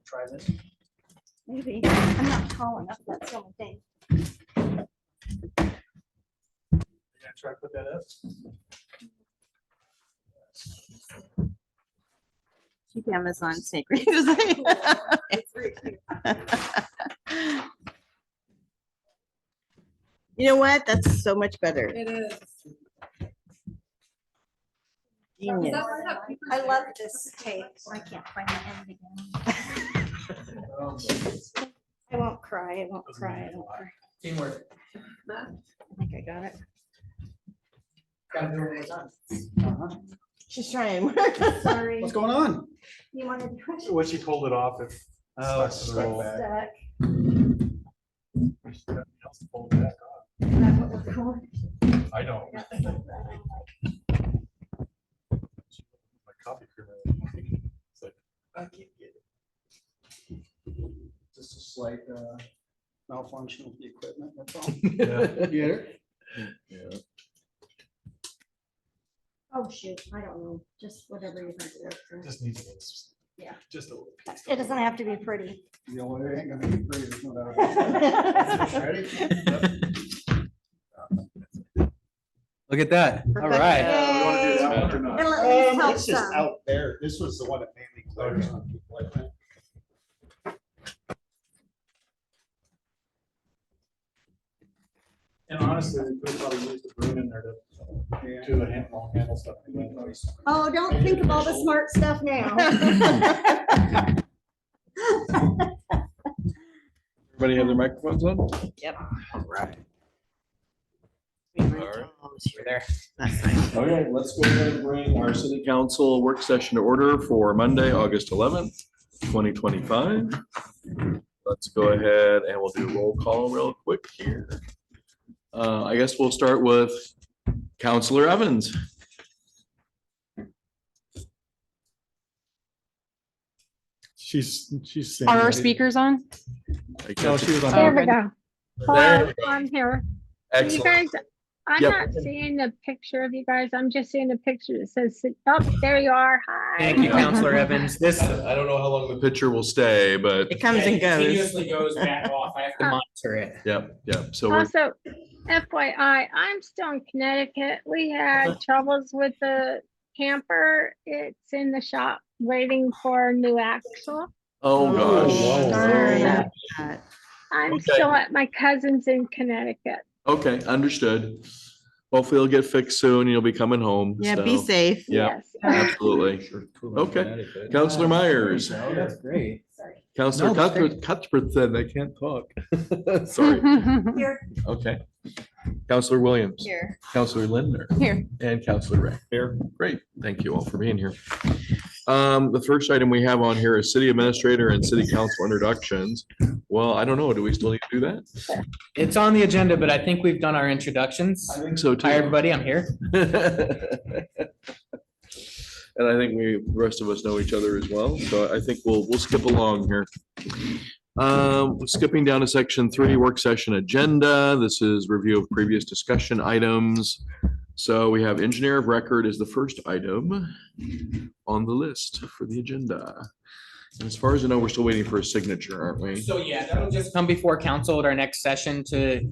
try this? Maybe. I'm not tall enough, that's the only thing. You gonna try to put that up? Keep Amazon sacred. You know what? That's so much better. It is. Genius. I love this tape. I can't find the end again. I won't cry, I won't cry, I won't cry. Teamwork. I think I got it. Gotta do it all the time. She's trying. Sorry. What's going on? You wanted to push When she pulled it off, it. Oh, it's stuck back. stuck. Pull it back on. Is that what we're calling? I don't. Yeah. My copy crew. It's like, I can't get it. Just a slight malfunction with the equipment, that's all. Yeah. Get it? Oh, shoot, I don't know, just whatever you want to do. Just needs a little. Yeah. Just a little. piece. It doesn't have to be pretty. You know, it ain't gonna be pretty, there's no doubt about it. Ready? Look at that. All right. Yeah, we wanna do that one or not? It'll at least help It's just some. out there. This was the one that mainly clears on people like that. And honestly, we could probably use the broom in there to do the handle stuff. Oh, don't think of all the smart stuff now. Everybody have their microphones on? Yep. All right. You're there. That's nice. Okay, let's go ahead and bring our city council work session to order for Monday, August 11th, 2025. Let's go ahead and we'll do a roll call real quick here. I guess we'll start with Counselor Evans. She's saying. Are our speakers on? No, she was on. There we go. There Hello, we go. I'm here. You Excellent. guys, I'm Yep. not seeing the picture of you guys. I'm just seeing the picture that says, oh, there you are. Hi. Thank you, Counselor Evans. This I don't know how long the picture will stay, but It comes and goes. continuously goes back off. I have to monitor it. yep. So we're, Also, FYI, I'm still in Connecticut. We had troubles with the camper. It's in the shop waiting for a new axle. oh gosh. Darn So that. I'm Okay. still at my cousin's in Connecticut. Okay, understood. Hopefully it'll get fixed soon. You'll be coming home. Yeah, be so, safe. Yeah, Yes. absolutely. Okay. Counselor Myers. Oh, that's great. Counselor No, that's Cuthbert said they can't talk. Sorry. Here. Okay. Counselor Williams. Here. Counselor Lindner. Here. And Counselor Ray. Here. Great. Thank you all for being here. The first item we have on here is city administrator and city council introductions. Well, I don't know. Do we still need to do that? It's on the agenda, but I think we've done our introductions. I think so too. Hi, everybody. I'm here. And I think the rest of us know each other as well, so I think we'll skip along here. Skipping down to section 3, work session agenda. This is review of previous discussion items. So we have engineer of record is the first item on the list for the agenda. And as far as I know, we're still waiting for a signature, aren't we? So yeah, that'll just come before council at our next session to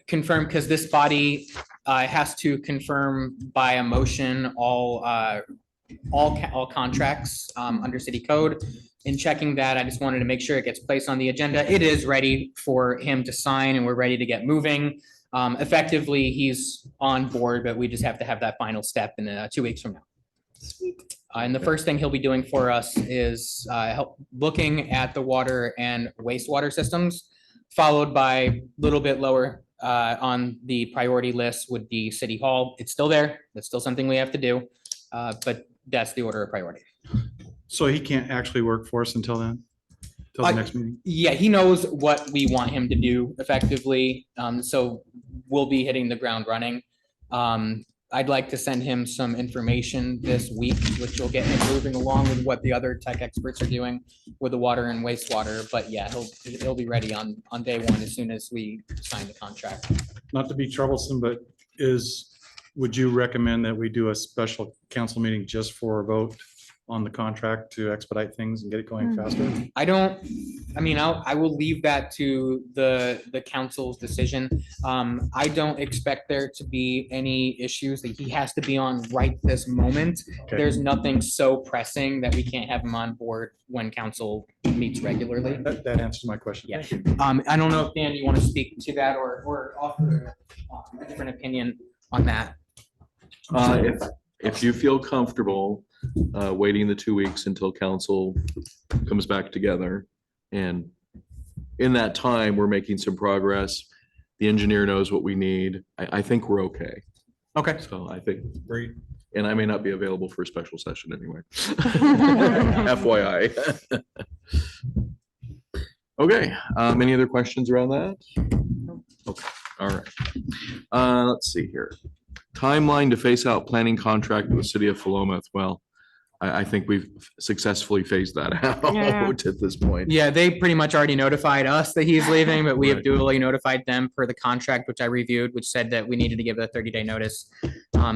confirm, because this body has to confirm by a motion all contracts under city code. In checking that, I just wanted to make sure it gets placed on the agenda. It is ready for him to sign and we're ready to get moving. Effectively, he's on board, but we just have to have that final step in 2 weeks from now. And the first thing he'll be doing for us is help looking at the water and wastewater systems, followed by a little bit lower on the priority list would be City Hall. It's still there. That's still something we have to do. But that's the order of priority. So he can't actually work for us until then? Till the next meeting? Yeah, he knows what we want him to do effectively. So we'll be hitting the ground running. I'd like to send him some information this week, which will get him moving along with what the other tech experts are doing with the water and wastewater. But yeah, he'll be ready on day one as soon as we sign the contract. Not to be troublesome, but would you recommend that we do a special council meeting just for a vote on the contract to expedite things and get it going faster? I will leave that to the council's decision. I don't expect there to be any issues that he has to be on right this moment. Okay. There's nothing so pressing that we can't have him on board when council meets regularly. That answers my question. Yeah. Thank you. I don't know if Dan, you want to speak to that or offer a different opinion on that. If you feel comfortable waiting the 2 weeks until council comes back together, and in that time, we're making some progress. The engineer knows what we need. I think we're okay. Okay. So I think, Great. and I may not be available for a special session anyway. FYI. Okay, any other questions around that? Okay, all right. Let's see here. Timeline to phase out planning contract with the city of Philomath. Well, I think we've successfully phased that Yeah. out at this point. Yeah, they pretty much already notified us that he's leaving, but we have Right. duly notified them per the contract, which I reviewed, which said that we needed to give a 30-day notice.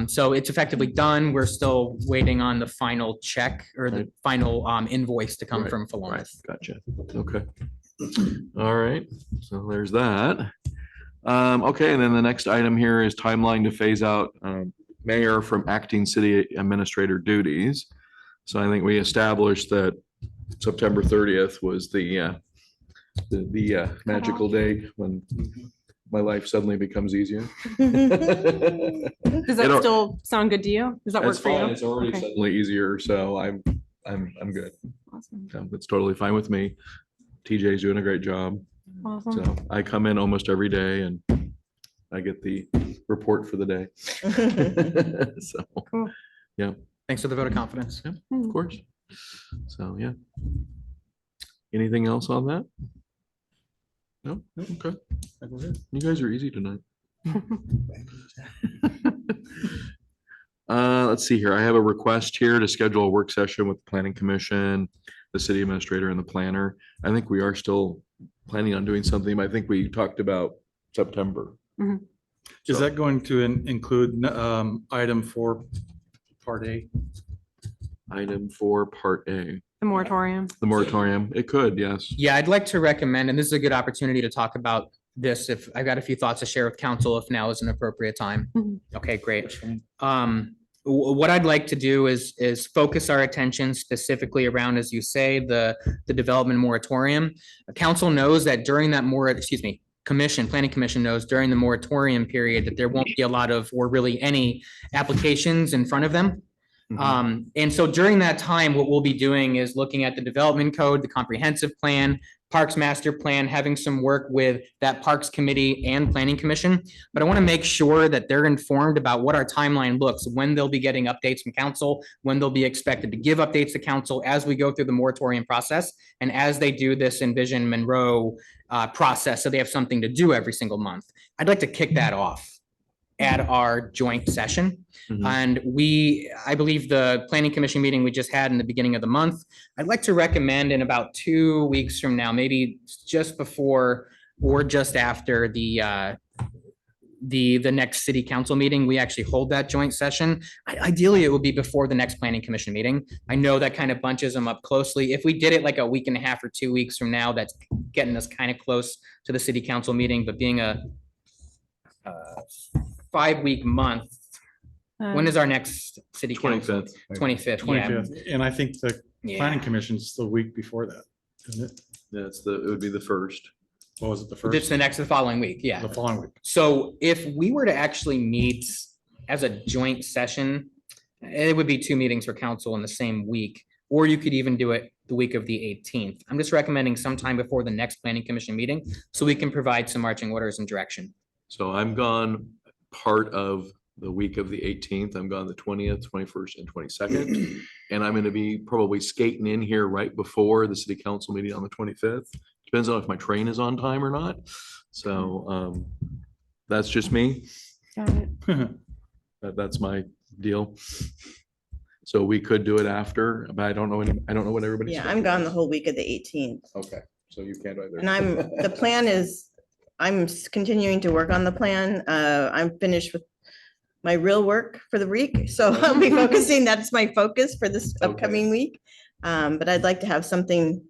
So it's effectively done. We're still waiting on the final check or the Right. final invoice to come Right, from Right, Philomath. gotcha. Okay. All right, so there's that. Okay, and then the next item here is timeline to phase out mayor from acting city administrator duties. So I think we established that September 30th was the magical date when my life suddenly becomes easier. Does It that al- still sound good to you? Does that work That's for fine. you? It's already Okay. suddenly easier, so I'm good. Awesome. So it's totally fine with me. TJ's doing a great job. Awesome. So I come in almost every day and I get the report for the day. So, Thanks for the vote of confidence. of course. So, yeah. Anything else on that? No? Okay. You guys are easy tonight. Let's see here. I have a request here to schedule a work session with the planning commission, the city administrator and the planner. I think we are still planning on doing something. I think we talked about September. Is So- that going to include item 4, part A? Item 4, part A, The moratorium. the moratorium. It could, yes. Yeah, I'd like to recommend, and this is a good opportunity to talk about this, if I've got a few thoughts to share with council, if now is an appropriate time. Mhm. Okay, great. What I'd like to do is focus our attention specifically around, as you say, the development moratorium. Council knows that during that planning commission knows during the moratorium period that there won't be a lot of, or really any applications in front of them. And so during that time, what we'll be doing is looking at the development code, the comprehensive plan, Parks Master Plan, having some work with that Parks Committee and Planning Commission. But I want to make sure that they're informed about what our timeline looks, when they'll be getting updates from council, when they'll be expected to give updates to council as we go through the moratorium process, and as they do this Envision Monroe process, so they have something to do every single month. I'd like to kick that off at our joint session. Mhm. And I believe the planning commission meeting we just had in the beginning of the month, I'd like to recommend in about 2 weeks from now, maybe just before or just after the next city council meeting, we actually hold that joint session. Ideally, it would be before the next planning commission meeting. I know that kind of bunches them up closely. If we did it like a week and a half or 2 weeks from now, that's getting us kind of close to the city council meeting, but being a 5-week month, when is our next city council? 25th. 25th, yeah. 25th. And I think the planning Yeah. commission's the week before that, isn't it? It would be the first. What was it, the It's first? the following week, yeah. The following week. So if we were to actually meet as a joint session, it would be 2 meetings for council in the same week, or you could even do it the week of the 18th. I'm just recommending sometime before the next planning commission meeting, so we can provide some marching orders and direction. So I'm gone part of the week of the 18th. I'm gone the 20th, 21st, and 22nd. And I'm going to be probably skating in here right before the city council meeting on the 25th. Depends on if my train is on time or not. So that's just me. Got it. That's my deal. So we could do it after, but I don't know what everybody's. Yeah, I'm gone the whole week of the 18th. Okay, so you can't either. And the plan is, continuing to work on the plan. I'm finished with my real work for the week. So I'll be focusing, that's my focus for this upcoming week. But I'd like to have something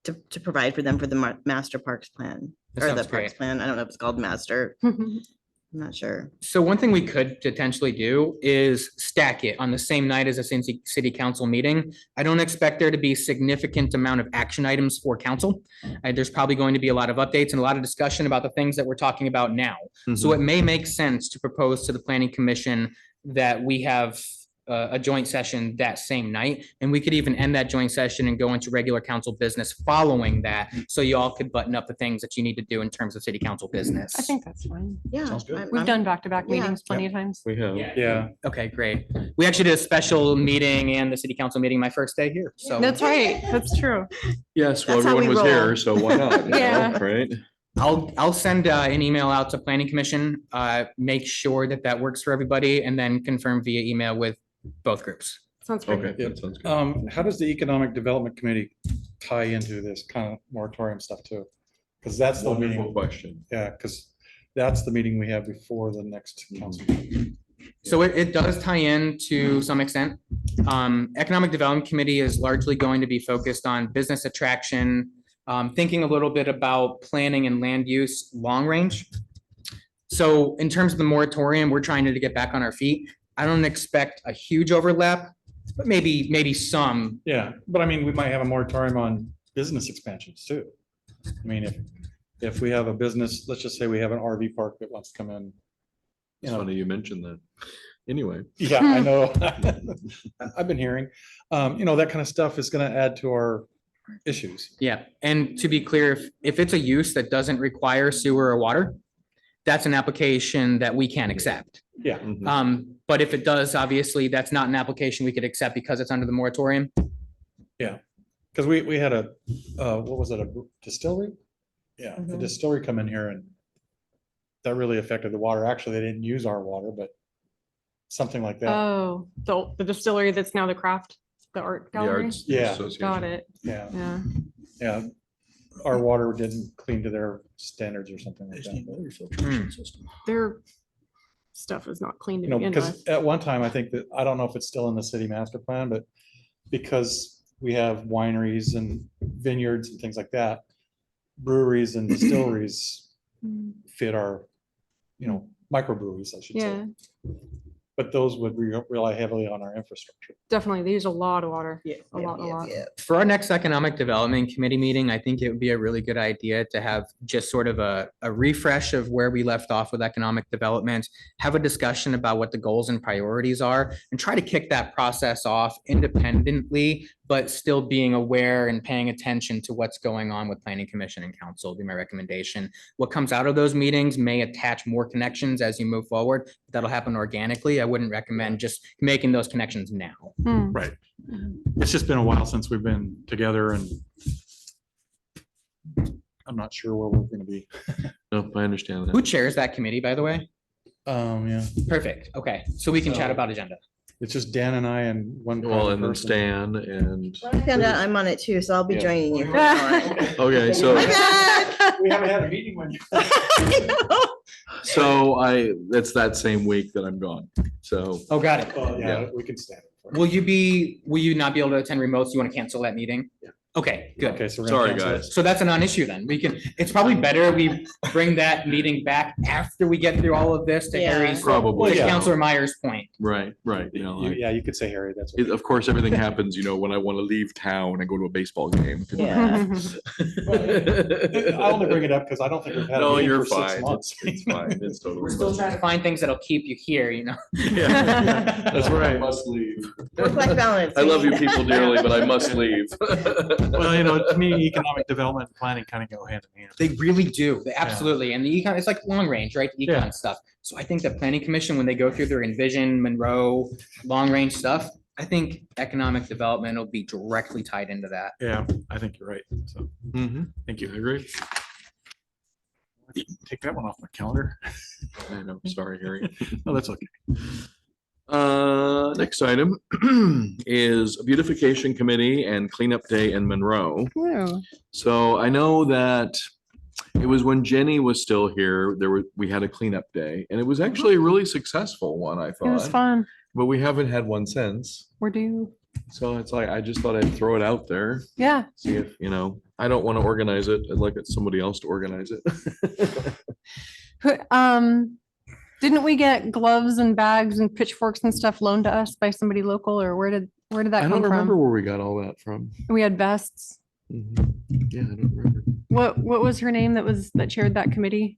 to provide for them for the master parks plan. That Or the sounds parks great. plan. I don't know if it's called master. I'm not sure. So one thing we could potentially do is stack it on the same night as a city council meeting. I don't expect there to be significant amount of action items for council. There's probably going to be a lot of updates and a lot of discussion about the things that we're talking about now. So it may make sense to propose to the planning commission that we have a joint session that same night. And we could even end that joint session and go into regular council business following that. So you all could button up the things that you need to do in terms of city council business. I think that's fine. Yeah. Sounds good. We've done back-to-back Yeah. meetings plenty of times. We have. Yeah. Okay, great. We actually did a special meeting and the city council meeting my first day here, so. That's right. That's true. Yes, well, That's how everyone we was roll. here, so why not? you know, Yeah. Right? I'll send an email out to planning commission, make sure that that works for everybody and then confirm via email with both groups. Sounds great. Okay, that sounds good. How does the Economic Development Committee tie into this kind of moratorium stuff too? Because that's the Wonderful meeting, question. yeah, because that's the meeting we have before the next council. meeting. So it does tie in to some extent. Economic Development Committee is largely going to be focused on business attraction, thinking a little bit about planning and land use long range. So in terms of the moratorium, we're trying to get back on our feet. I don't expect a huge overlap, but maybe some. Yeah, but I mean, we might have a moratorium on business expansions too. I mean, if we have a business, let's just say we have an RV park that wants to come in. It's funny you mentioned that. Anyway, Yeah, I know. I've been hearing, that kind of stuff is gonna add to our issues. Yeah, and to be clear, if it's a use that doesn't require sewer or water, that's an application that we can accept. Yeah, mhm. But if it does, obviously, that's not an application we could accept because it's under the moratorium. because we had a, what was it, a distillery? Yeah, the Mhm. distillery come in here and that really affected the water. Actually, they didn't use our water, but something like that. Oh, the distillery that's now the craft, the art The gallery. Arts Yeah. Association. Got it. Yeah, Yeah. yeah. Our water didn't clean to their standards or something like that. Their stuff is not clean to You know, begin because with. at one time, I think that, I don't know if it's still in the city master plan, but because we have wineries and vineyards and things like that, breweries and distilleries Mm, fit our, microbreweries, I should Yeah, say. But those would rely heavily on our infrastructure. definitely. They use a lot of water. Yeah. A lot, a lot. For our next Economic Development Committee meeting, I think it would be a really good idea to have just sort of a refresh of where we left off with economic development, have a discussion about what the goals and priorities are, and try to kick that process off independently, but still being aware and paying attention to what's going on with Planning Commission and Council would be my recommendation. What comes out of those meetings may attach more connections as you move forward. That'll happen organically. I wouldn't recommend just making those connections now. Hmm. Right. It's just been a while since we've been together and I'm not sure where we're gonna be. No, I understand Who that. chairs that committee, by the way? Yeah, Perfect. Okay, so we can chat about agenda. it's just Dan and I and one. Well, and then person. Stan and, I found out I'm on it too, so I'll be Yeah. joining you. okay, so, My bad. We haven't had a meeting when you. so it's that same week that I'm gone. So, Oh, got it. Oh, yeah, Yeah. we can stand it. for it. Will you not be able to attend remote? So you want to cancel that meeting? Yeah. Okay, good. Okay, so. we're gonna sorry, cancel guys. it. So that's a non-issue then. It's probably better we bring that meeting back after we get through all of this to Yeah. Harry's, Probably, to yeah. Counselor Myers' point. right, you know, like, Yeah, you could say Harry, that's. of course, everything happens, when I want to leave town and go to a baseball game. Yeah. I only bring it up because I don't think we've had. a No, meeting you're for 6 fine. months. It's fine. It's totally. We're still trying to find things that'll keep you here, Yeah, That's right. I must leave. Work-life balance. I love you people dearly, but I must leave. Well, to me, economic development and planning kind of go hand in hand. They really do. They absolutely. And the econ, it's like long range, right? The econ Yeah. stuff. So I think the planning commission, when they go through their Envision, Monroe, long range stuff, I think economic development will be directly tied into that. Yeah, I think you're right. So, Mhm. thank I you. agree. Take that one off my calendar. I know, sorry, Harry. No, that's okay. Next item is beautification committee and cleanup day in Monroe. Whoa. So I know that It was when Jenny was still here, we had a cleanup day and it was actually a really successful one, I It was thought. fun. But we haven't had one since. We're due. So it's like, I just thought I'd throw it out there, Yeah. see if, I don't want to organize it. I'd like somebody else to organize it. Didn't we get gloves and bags and pitchforks and stuff loaned to us by somebody local, or where did that I come don't remember from? where we got all that from. We had vests. Mhm. Yeah, I don't remember. What was her name that chaired that committee?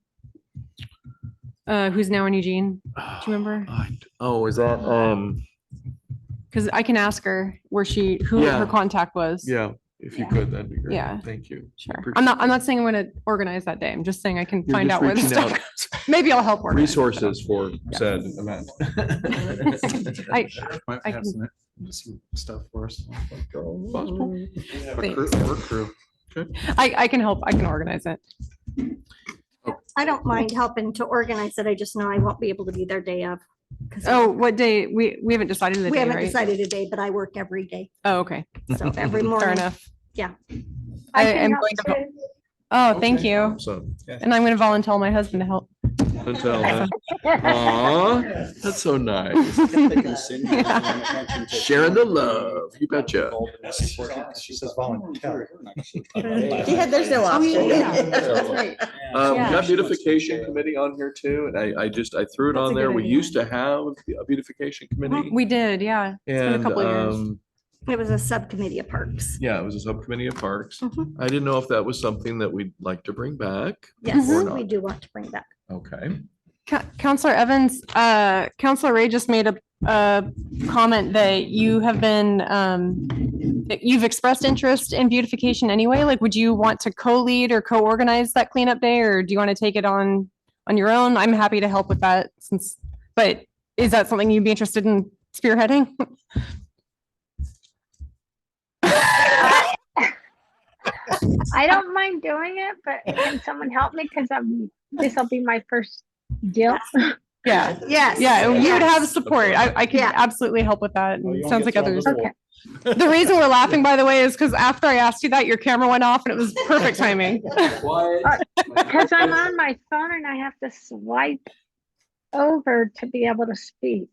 Who's now in Eugene? Do you remember? Oh, is that, Because I can ask her who Yeah. her contact was. yeah, if you Yeah. could, that'd be great. Yeah. Thank you. Sure. Appreciate I'm not it. saying I'm gonna organize that day. I'm just saying I can You're find just out where the reaching stuff out. goes. Maybe I'll help organize. Resources for said event. I- Might I have can- some stuff for us. Possible. We have a crew, Thanks. a work crew. I can help. I can organize it. I don't mind helping to organize it. I just know I won't be able to be there day of. 'cause Oh, what day? We haven't decided the we day, haven't right? decided a day, but I work every day. Oh, okay. So every morning. Fair enough. Yeah. I can am help going to, too. oh, thank you. So, And I'm going to volunteer my husband to help. until, aw, that's so nice. Sharing the love, you betcha. She says volunteer. There's no option. That's right. We Yeah. got beautification committee on here too, and I threw it That's a on there. good We idea. used to have a beautification committee. We did, yeah. It's been a And, couple of years. It was a subcommittee of parks. yeah, it was a subcommittee of parks. Mhm. I didn't know if that was something that we'd like to bring back. Yes, Or we not. do want to bring that. Okay. Counselor Evans, Counselor Ray just made a comment that you have been, that you've expressed interest in beautification anyway. Like, would you want to co-lead or co-organize that cleanup day, or do you want to take it on your own? I'm happy to help with that but is that something you'd be interested in spearheading? I don't mind doing it, but can someone help me? Because this will be my first deal. Yeah. Yes. Yeah, you would yes. have support. I can Yeah. absolutely help with that. Oh, you and won't Sounds get like thrown others. overboard. Okay. The reason we're laughing, by the way, is because after I asked you that, your camera went off and it was perfect timing. Because I'm on my phone and I have to swipe over to be able to speak.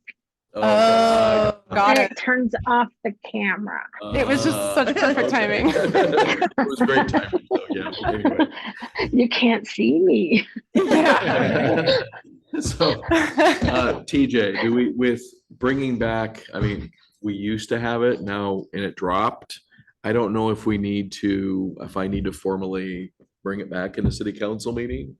Oh, got And it. it turns off the camera. It was just such perfect timing. It was great timing, though, yeah. Anyway. You can't see me. Yeah. So, TJ, with bringing back, I mean, we used to have it now and it dropped. I don't know if I need to formally bring it back in a city council meeting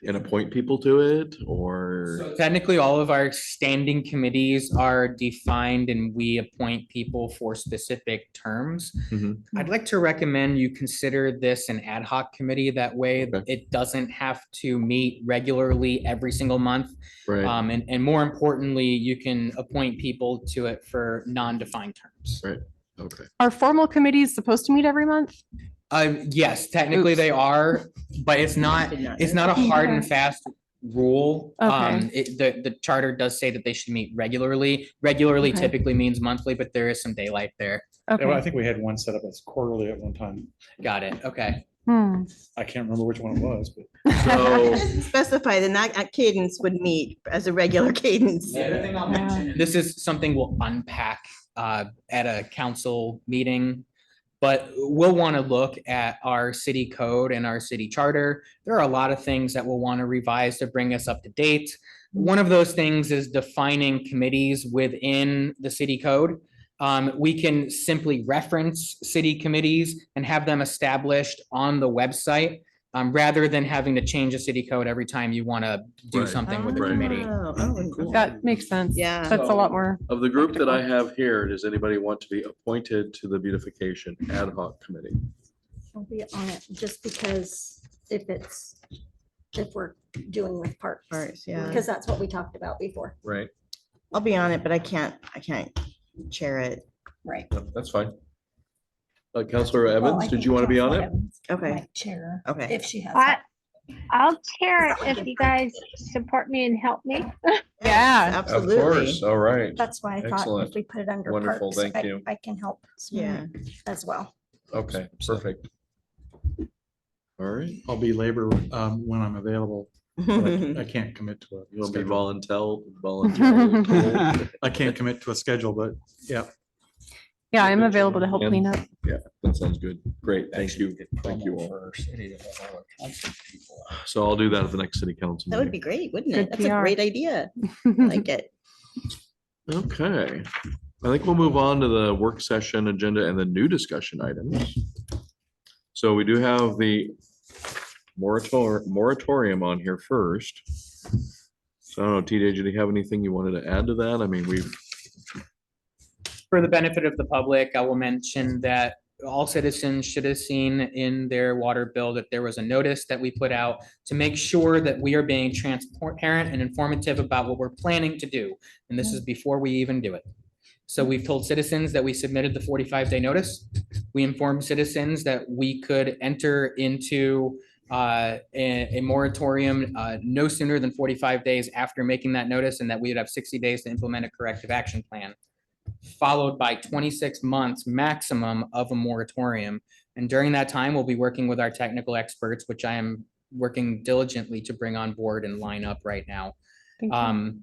and appoint people to it, or, Technically, all of our standing committees are defined and we appoint people for specific terms. Mhm. I'd like to recommend you consider this an ad hoc committee. That way Okay. it doesn't have to meet regularly every single month. right? And more importantly, you can appoint people to it for non-defined terms. Okay. Are formal committees supposed to meet every month? Yes, technically they are, but it's not a hard and fast rule. Okay. The charter does say that they should meet regularly. Regularly Okay. typically means monthly, but there is some daylight there. Yeah, well, I Okay. think we had one set up as quarterly at one time. Got it. Okay. Hmm. I can't remember which one it was, but So, Specify that that cadence would meet as a regular cadence. The other thing I'll mention, this is something we'll unpack at a council meeting. But we'll want to look at our city code and our city charter. There are a lot of things that we'll want to revise to bring us up to date. One of those things is defining committees within the city code. We can simply reference city committees and have them established on the website, rather than having to change the city code every time you want to do Right. something with the Right. committee. Oh, That makes sense. Yeah. That's a lot more. of the group that I have here, does anybody want to be appointed to the beautification ad hoc committee? I'll be on it just because if we're doing with parks. Parts, yeah. Because that's what we talked about before. Right? I'll be on it, but I can't chair it. Right. No, that's fine. Counselor Evans, did you want to be on it? Okay, Chair, okay. if she has. I'll chair it if you guys support me and help me. Yeah. Of Absolutely. course, all right. That's why I thought Excellent. if we put it under Wonderful, parks, thank you. I can help Yeah. as well. Okay, perfect. All right. I'll be labor when I'm available. but I can't commit to a You want to be schedule. voluntarily? I can't commit to a schedule, but yeah. Yeah, I'm available to help And- clean up. Yeah, that sounds good. Great, thank you. Thank you all. So I'll do that at the next city council. That would meeting. be great, wouldn't Good it? That's a PR. great idea. I like it. Okay, I think we'll move on to the work session agenda and the new discussion items. So we do have the moratorium on here first. So I don't know, TJ, did you have anything you wanted to add to that? I mean, we've, For the benefit of the public, I will mention that all citizens should have seen in their water bill that there was a notice that we put out to make sure that we are being transparent and informative about what we're planning to do. And this is before we even do it. So we've told citizens that we submitted the 45-day notice. We informed citizens that we could enter into a moratorium no sooner than 45 days after making that notice, and that we would have 60 days to implement a corrective action plan, followed by 26 months maximum of a moratorium. And during that time, we'll be working with our technical experts, which I am working diligently to bring on board and line up right now. Thank you.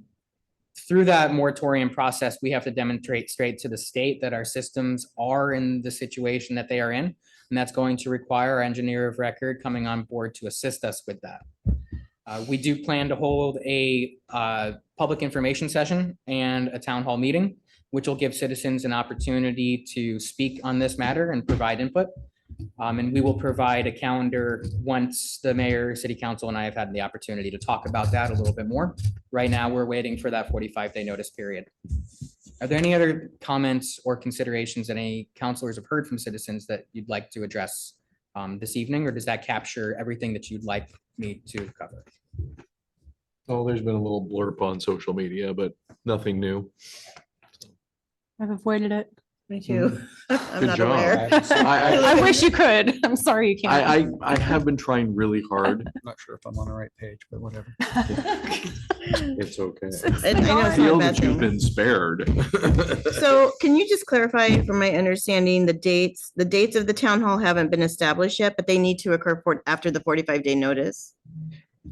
Through that moratorium process, we have to demonstrate straight to the state that our systems are in the situation that they are in. And that's going to require our engineer of record coming on board to assist us with that. We do plan to hold a public information session and a town hall meeting, which will give citizens an opportunity to speak on this matter and provide input. And we will provide a calendar once the mayor, city council, and I have had the opportunity to talk about that a little bit more. Right now, we're waiting for that 45-day notice period. Are there any other comments or considerations that any counselors have heard from citizens that you'd like to address this evening, or does that capture everything that you'd like me to cover? oh, there's been a little blurb on social media, but nothing new. I've avoided it. Me too. I'm Good not job. aware. I wish you could. I'm sorry you can't. I have been trying really hard. Not sure if I'm on the right page, but whatever. It's okay. I know I it's feel not a bad that you've thing. been spared. So can you just clarify from my understanding, the dates of the town hall haven't been established yet, but they need to occur after the 45-day notice?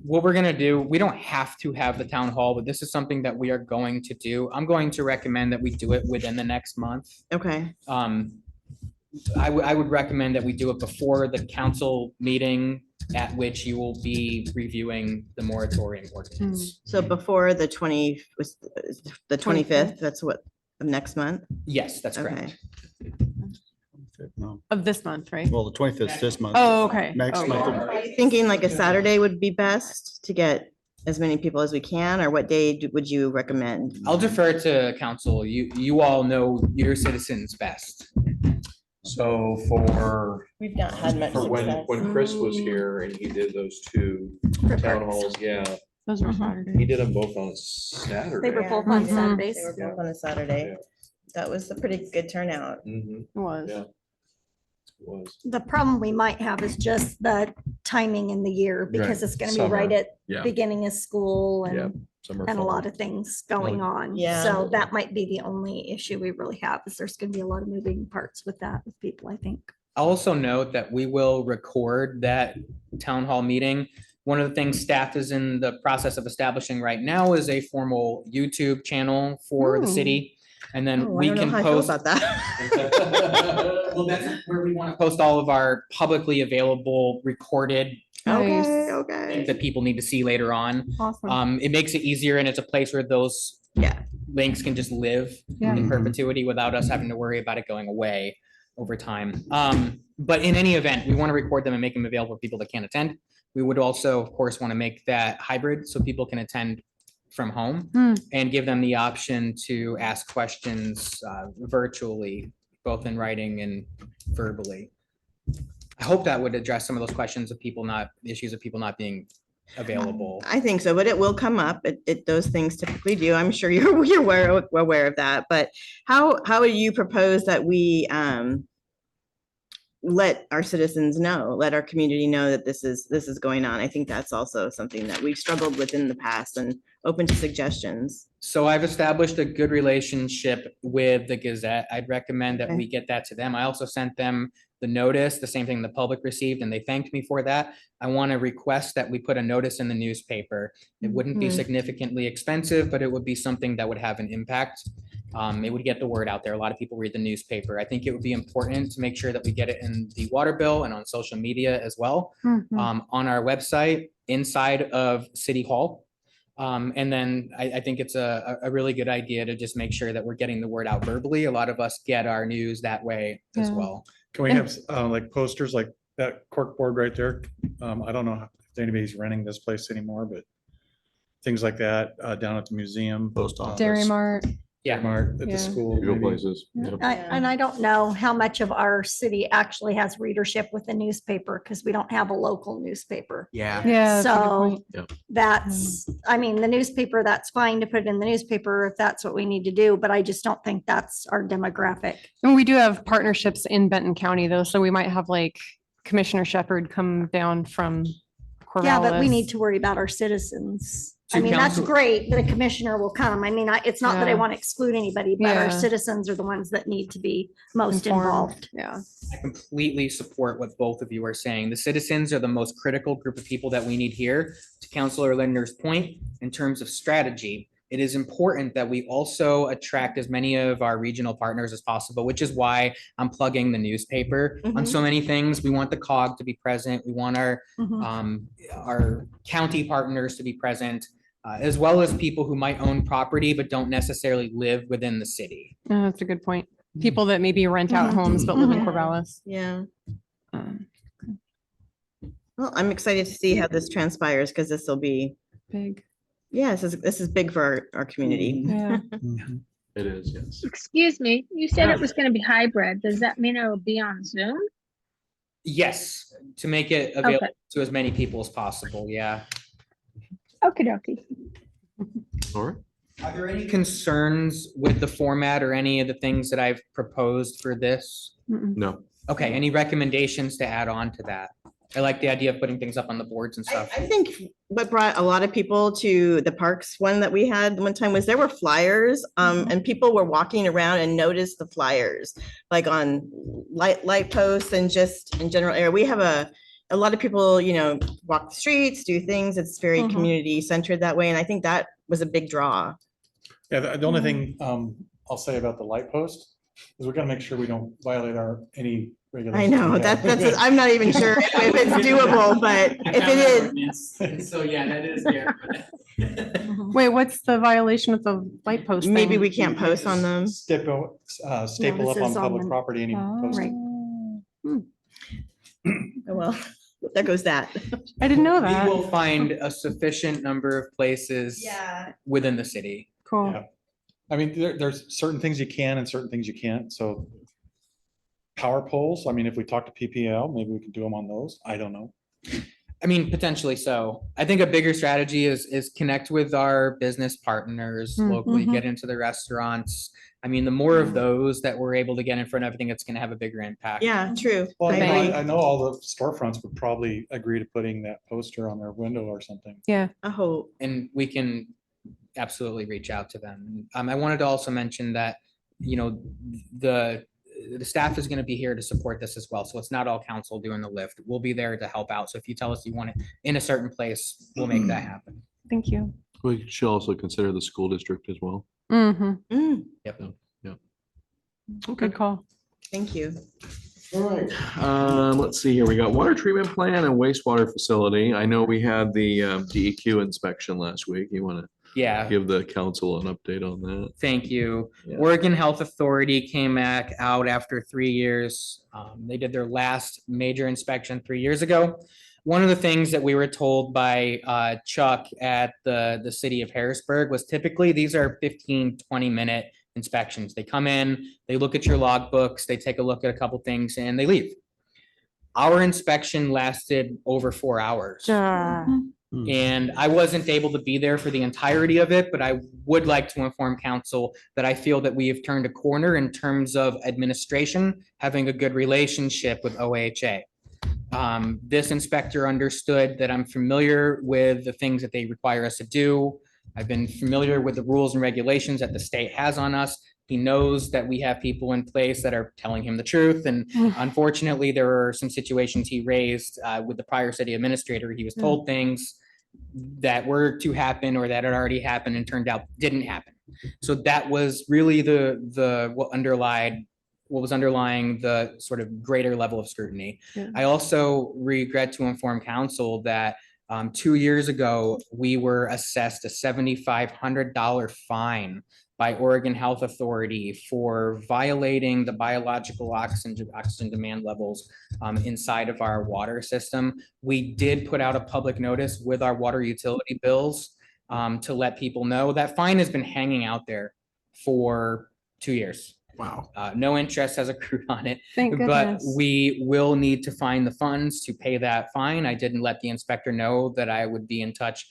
What we're gonna do, we don't have to have the town hall, but this is something that we are going to do. I'm going to recommend that we do it within the next month. Okay, I would recommend that we do it before the council meeting at which you will be reviewing the moratorium ordinance. so before the 25th, that's what, of next month? Yes, that's Okay. correct. No. Of this month, right? Well, the 25th this month. Oh, okay. Next Oh, month. Are you thinking like a Saturday would be best to get as many people as we can, or what day would you recommend? I'll defer to council. You all know your citizens best. So for, We've not had much For success. when Chris was here and he did those two town halls, yeah, Those were he Saturday. did them both on Saturday. They were Yeah, both on we did. Saturdays. They were both on a Saturday. Yeah. That was a pretty good turnout. Mhm, It was. Yeah. It was. The problem we might have is just the timing in the year because it's gonna be right Summer. at Yeah, beginning of school Yeah. and summer. a fall. lot of things going on. Yeah. So that might be the only issue we really have is there's gonna be a lot of moving parts with that with people, I think. I'll also note that we will record that town hall meeting. One of the things staff is in the process of establishing right now is a formal YouTube channel for the Ooh. city. And then Oh, I we don't know can how I feel post. about that. Well, that's where we want to post all of our publicly available recorded Okay, Nice. things okay. that people need to see later on. Awesome. It makes it easier and it's a place where those Yeah. links can just live Yeah. in perpetuity without us having to worry about it going away over time. But in any event, we want to record them and make them available for people that can't attend. We would also, of course, want to make that hybrid so people can attend from home Hmm. and give them the option to ask questions virtually, both in writing and verbally. I hope that would address some of those questions of people not, issues of people not being available. I think so, but it will come up. Those things typically do. I'm sure you're aware of that, but how would you propose that we let our citizens know, let our community know that this is going on? I think that's also something that we've struggled with in the past and open to suggestions. So I've established a good relationship with the Gazette. I'd recommend that Okay. we get that to them. I also sent them the notice, the same thing the public received, and they thanked me for that. I want to request that we put a notice in the newspaper. It wouldn't be Mhm. significantly expensive, but it would be something that would have an impact. It would get the word out there. A lot of people read the newspaper. I think it would be important to make sure that we get it in the water bill and on social media as well. On our website, inside of City Hall. And then I think it's a really good idea to just make sure that we're getting the word out verbally. A lot of us get our news that way as Yeah. well. Can we have like posters like that cork board right there? I don't know if anybody's renting this place anymore, but things like that down at the museum. Post office. Dairy Mart. Yeah. Mart at Yeah. the school. Go maybe. places. Yep. And I don't know how much of our city actually has readership with the newspaper because we don't have a local newspaper. Yeah. Yeah. that's a good So point. Yep. that's, I mean, the newspaper, that's fine to put it in the newspaper if that's what we need to do, but I just don't think that's our demographic. And we do have partnerships in Benton County though, so we might have like Commissioner Shepherd come down from Corvallis. Yeah, but we need to worry about our citizens. I To mean, that's council- great. The commissioner will come. I mean, it's not that I Yeah. want to exclude anybody, but our Yeah. citizens are the ones that need to be most Informed. involved. Yeah. I completely support what both of you are saying. The citizens are the most critical group of people that we need here. To Councilor Linder's point, in terms of strategy, it is important that we also attract as many of our regional partners as possible, which is why I'm plugging the newspaper on Mhm. so many things. We want the COG to be present. We want Mhm. our county partners to be present, as well as people who might own property but don't necessarily live within the city. That's a good point. People that maybe rent out Mhm. homes but live in Mhm. Corvallis. Yeah. Um, Well, I'm excited to see how this transpires because this will be, Big. yeah, this is big for our community. Yeah. Mhm. It is, yes. Excuse me, you said it was gonna be hybrid. Does that mean it will be on Zoom? Yes, to make it available to as many people as possible, yeah. Okie dokie. All right. Are there any concerns with the format or any of the things that I've proposed for this? Mm-mm. No. Okay, any recommendations to add on to that? I like the idea of putting things up on the boards and I stuff. think what brought a lot of people to the parks one that we had one time was there were flyers, and people were walking around and noticed the flyers, like on light posts and just in general area. We have a lot of people, walk the streets, do things. It's very Mhm. community centered that way. And I think that was a big draw. Yeah, the only thing I'll say about the light post is we gotta make sure we don't violate any I regulations. know, we that's, have. I'm not even sure if it's doable, but if it is, So, yeah, that is there. Wait, what's the violation with the light post? maybe thing? we can't post on them. Staple up Notices on on public them. property any Oh. posting. Oh, well, there goes that. I didn't know We that. will find a sufficient number of places within the city. Cool. Yeah. I mean, there's certain things you can and certain things you can't, so. Power poles, I mean, if we talk to PPL, maybe we can do them on those, I don't know. I mean, potentially so. I think a bigger strategy is connect with our business partners locally, Mhm. get into the restaurants. I mean, the more of those that we're able to get in front of, I think it's gonna have a bigger impact. Yeah, true. Well, I you know, agree. I know all the storefronts would probably agree to putting that poster on their window or something. Yeah. I hope. And we can absolutely reach out to them. I wanted to also mention that, the staff is gonna be here to support this as well. So it's not all council doing the lift. We'll be there to help out. So if you tell us you want it in a certain place, we'll make that happen. Thank you. We should also consider the school district as well. Mm-hmm. Mm, Okay. Good call. thank you. All right. Let's see here. We got water treatment plan and wastewater facility. I know we had the DEQ inspection last week. You want to Yeah. give the council an update on that? Thank you. Yeah. Oregon Health Authority came back out after 3 years. They did their last major inspection 3 years ago. One of the things that we were told by Chuck at the city of Harrisburg was typically these are 15, 20-minute inspections. They come in, they look at your logbooks, they take a look at a couple things and they leave. Our inspection lasted over 4 hours. And I wasn't able to be there for the entirety of it, but I would like to inform council that I feel that we have turned a corner in terms of administration, having a good relationship with OHA. This inspector understood that I'm familiar with the things that they require us to do. I've been familiar with the rules and regulations that the state has on us. He knows that we have people in place that are telling him the truth. And unfortunately, there are some situations he raised with the prior city administrator. He was told things that were to happen or that had already happened and turned out didn't happen. So that was really what was underlying the sort of greater level of scrutiny. Yeah. I also regret to inform council that 2 years ago, we were assessed a $7,500 fine by Oregon Health Authority for violating the biological oxygen demand levels inside of our water system. We did put out a public notice with our water utility bills to let people know that fine has been hanging out there for 2 years. Wow. No interest has accrued on it. Thank But goodness. we will need to find the funds to pay that fine. I didn't let the inspector know that I would be in touch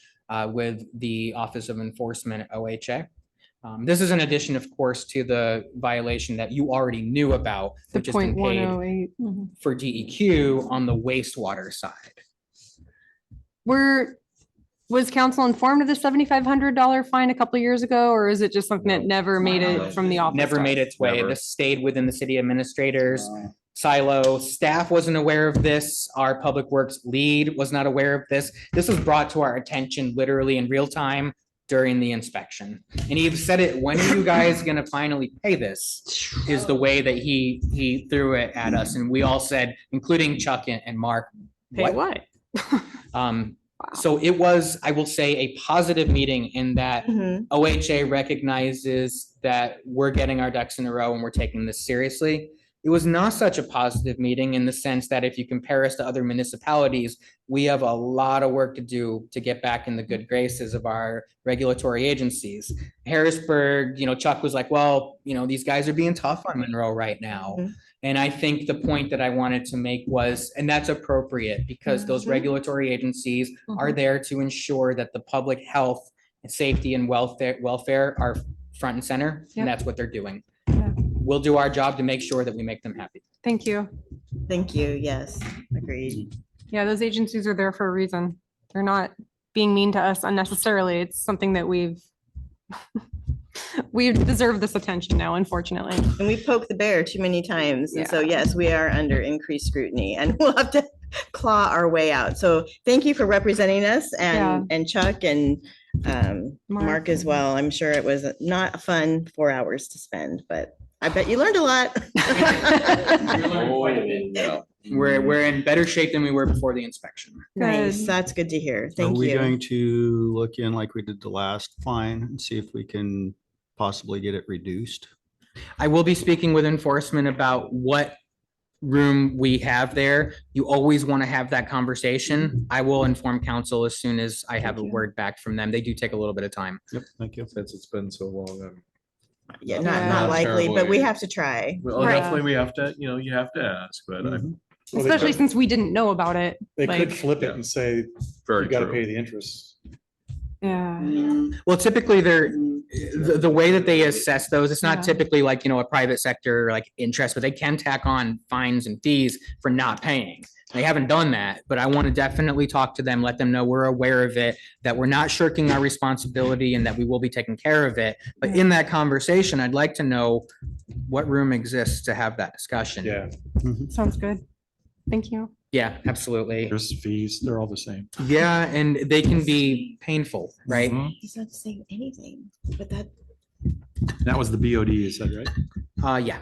with the Office of Enforcement, OHA. This is in addition, of course, to the violation that you already knew about, The which has been paid 0.108. for DEQ on the wastewater side. Was council informed of the $7,500 fine a couple of years ago, or is it just something that never made it from the office? Never to made us? its way. Never. This stayed within the city administrator's silo. Staff wasn't aware of this. Our public works lead was not aware of this. This was brought to our attention literally in real time during the inspection. And he said it, when are you guys gonna finally pay this? Is the way that he threw it at us. And we all said, including Chuck and Mark, Pay what? So it was, I will say, a positive meeting in that Mhm. OHA recognizes that we're getting our ducks in a row and we're taking this seriously. It was not such a positive meeting in the sense that if you compare us to other municipalities, we have a lot of work to do to get back in the good graces of our regulatory agencies. Harrisburg, Chuck was like, well, these guys are being tough on Monroe right now. Mhm. And I think the point that I wanted to make was, and that's appropriate because those Mhm. regulatory agencies are there to ensure that the public health and safety and welfare are front and center, Yep. and that's what they're doing. Yeah. We'll do our job to make sure that we make them happy. Thank you. Thank you. Yes, agreed. Yeah, those agencies are there for a reason. They're not being mean to us unnecessarily. It's something that we've deserved this attention now, unfortunately. And we poked the bear too many times. And so, Yeah. yes, we are under increased scrutiny and we'll have to claw our way out. So thank you for representing us and Chuck and Mark as well. I'm sure it was not a fun 4 hours to spend, but I bet you learned a lot. We're in better shape than we were before the inspection. Nice. Good. That's good to hear. Are Thank we you. going to look in like we did the last fine and see if we can possibly get it reduced? I will be speaking with enforcement about what room we have there. You always want to have that conversation. I will inform council as soon as I have a Thank you. word back from them. They do take a little bit of time. Yep, thank you. Since it's been so long. Yeah, Yeah. not likely, but we Terribly. have to try. Well, Right. definitely we have to, you have to ask, but I'm Mhm. Well, they Especially could- since we didn't know about it. They could like- flip it Yeah. and say, you very gotta true. pay the interest. Yeah. Well, typically the way that they assess those, it's not Yeah. typically like, a private sector like interest, but they can tack on fines and fees for not paying. They haven't done that, but I want to definitely talk to them, let them know we're aware of it, that we're not shirking our responsibility and that we will be taking care of it. But in that conversation, I'd like to know what room exists to have that discussion. Yeah, Sounds good. Thank you. Yeah, absolutely. there's fees, they're all the same. Yeah, and they can be painful, right? Mhm. He's not saying anything, but that, That was the BOD, you said, right? Yeah.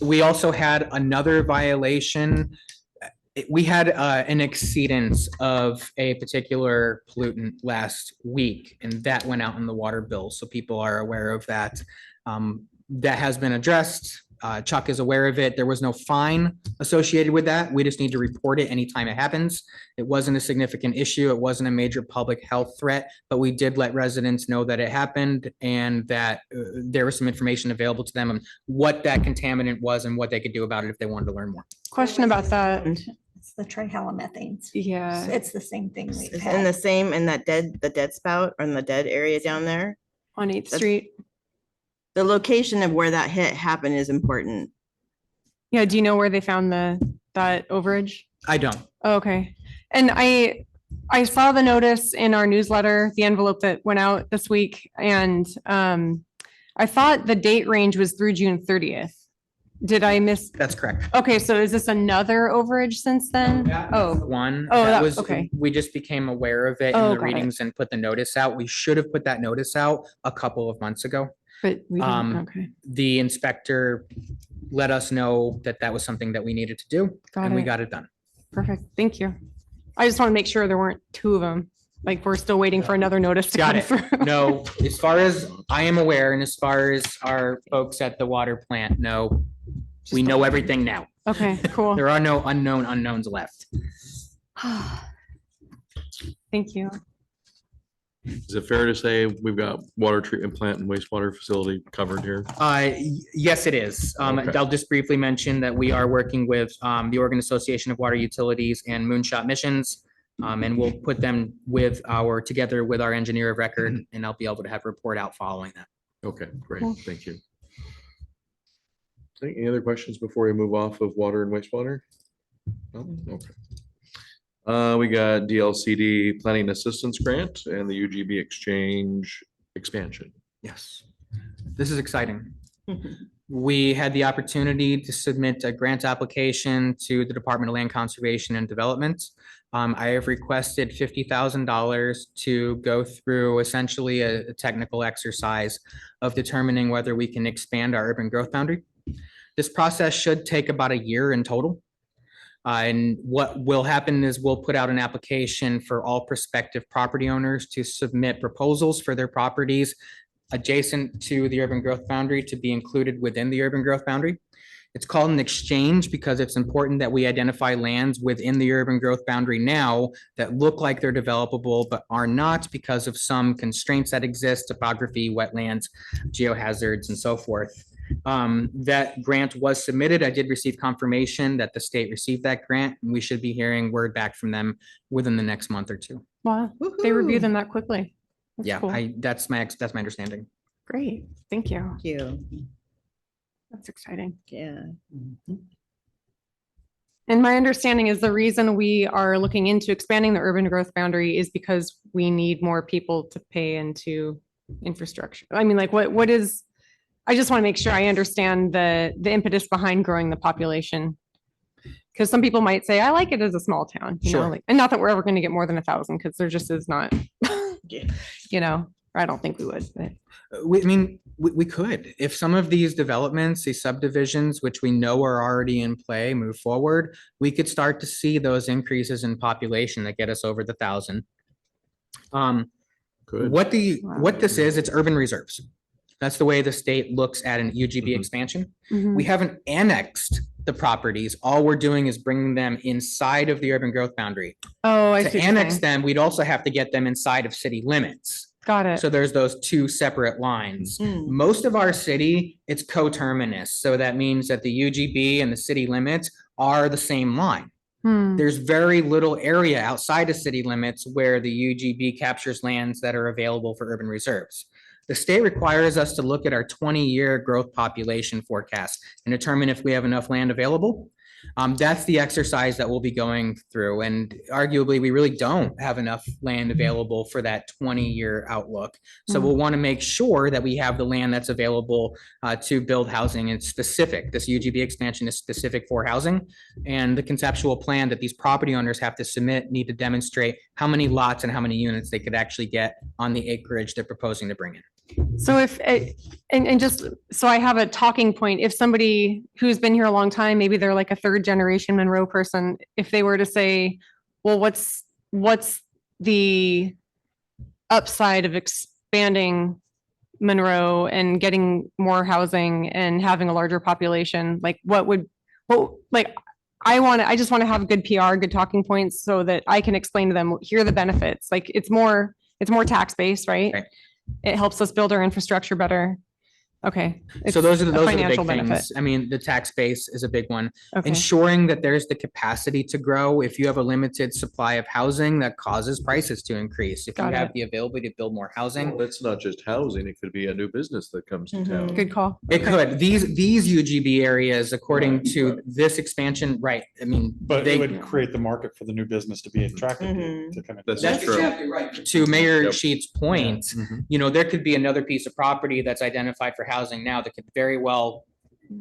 We also had another violation. We had an exceedance of a particular pollutant last week, and that went out in the water bill, so people are aware of that. That has been addressed. Chuck is aware of it. There was no fine associated with that. We just need to report it anytime it happens. It wasn't a significant issue. It wasn't a major public health threat, but we did let residents know that it happened and that there was some information available to them on what that contaminant was and what they could do about it if they wanted to learn more. Question about that. It's the trihalomethanes. Yeah. It's the same thing we've is in the had. same, in that the dead spout or in the dead area down there. On 8th That's- Street. The location of where that hit happened is important. Yeah. Do you know where they found that overage? I don't. Oh, okay. And I saw the notice in our newsletter, the envelope that went out this week, and I thought the date range was through June 30th. Did I miss? That's correct. Okay, so is this another overage since then? Oh, One, Oh, that that- was, okay. we just became aware of it Oh, in the got it. readings and put the notice out. We should have put that notice out a couple of months ago. but we didn't, Um, okay, The inspector let us know that that was something that we needed to do, got and we it. got it done. Perfect. Thank you. I just want to make sure there weren't two of them. Like, we're still waiting for another notice to Got come it. through. No, as far as I am aware, and as far as our folks at the water plant know, we know everything now. Okay, cool. There are no unknown unknowns left. Thank you. Is it fair to say we've got water treatment plant and wastewater facility covered here? Yes, it is. Okay. I'll just briefly mention that we are working with the Oregon Association of Water Utilities and Moonshot Missions. And we'll put them together with our engineer of record, and I'll be able to have a report out following that. Okay, great. Cool. Thank you. Any other questions before we move off of water and wastewater? No? Okay. We got DLCD Planning Assistance Grant and the UGB Exchange expansion. Yes. This is exciting. We had the opportunity to submit a grant application to the Department of Land Conservation and Development. I have requested $50,000 to go through essentially a technical exercise of determining whether we can expand our urban growth boundary. This process should take about a year in total. And what will happen is we'll put out an application for all prospective property owners to submit proposals for their properties adjacent to the urban growth boundary to be included within the urban growth boundary. It's called an exchange because it's important that we identify lands within the urban growth boundary now that look like they're developable, but are not because of some constraints that exist, topography, wetlands, geohazards, and so forth. That grant was submitted. I did receive confirmation that the state received that grant, and we should be hearing word back from them within the next month or two. Wow, they review Woohoo. them that quickly. That's Yeah, cool. that's my understanding. Great. Thank you. Thank you. That's exciting. Yeah. And my understanding is the reason we are looking into expanding the urban growth boundary is because we need more people to pay into infrastructure. I mean, like, what is, I just want to make sure I understand the impetus behind growing the population. Because some people might say, I like it as a small town, you know, Sure. like, and not that we're ever going to get more than 1,000, because there just is not, Yeah. you know, or I don't think we would, but. We could, if some of these developments, these subdivisions, which we know are already in play, move forward, we could start to see those increases in population that get us over the 1,000. Good. What this is, it's urban reserves. That's the way the state looks at an UGB Mhm. expansion. Mhm. We haven't annexed the properties. All we're doing is bringing them inside of the urban growth boundary. Oh, I see. To what you're annex saying. them, we'd also have to get them inside of city limits. Got it. So there's those two separate lines. Mm. Most of our city, it's coterminous. So that means that the UGB and the city limits are the same line. Hmm. There's very little area outside of city limits where the UGB captures lands that are available for urban reserves. The state requires us to look at our 20-year growth population forecast and determine if we have enough land available. That's the exercise that we'll be going through. And arguably, we really don't have enough land available for that 20-year outlook. So Mhm. we'll want to make sure that we have the land that's available to build housing. It's specific. This UGB expansion is specific for housing. And the conceptual plan that these property owners have to submit need to demonstrate how many lots and how many units they could actually get on the acreage they're proposing to bring in. So if, and just, so I have a talking point, if somebody who's been here a long time, maybe they're like a third generation Monroe person, if they were to say, well, what's the upside of expanding Monroe and getting more housing and having a larger population? Like I just want to have good PR, good talking points so that I can explain to them, here are the benefits. Like it's more tax based, right? Right. It helps us build our infrastructure better. Okay. So It's those are the a big financial benefit. things. I mean, the tax base is a big one. Okay. Ensuring that there's the capacity to grow. If you have a limited supply of housing, that causes prices to increase. If you Got have it. the ability to build more housing, Well, it's not just housing. It could be a new business that comes to Mhm. town. Good call. it Okay. could. These UGB areas, according to this expansion, right? I mean, But they. it would create the market for the new business to be attracted Mhm. to come in. This is That's true. exactly right. To Mayor Yep. Sheets' point, Mhm. you know, there could be another piece of property that's identified for housing now that could very well,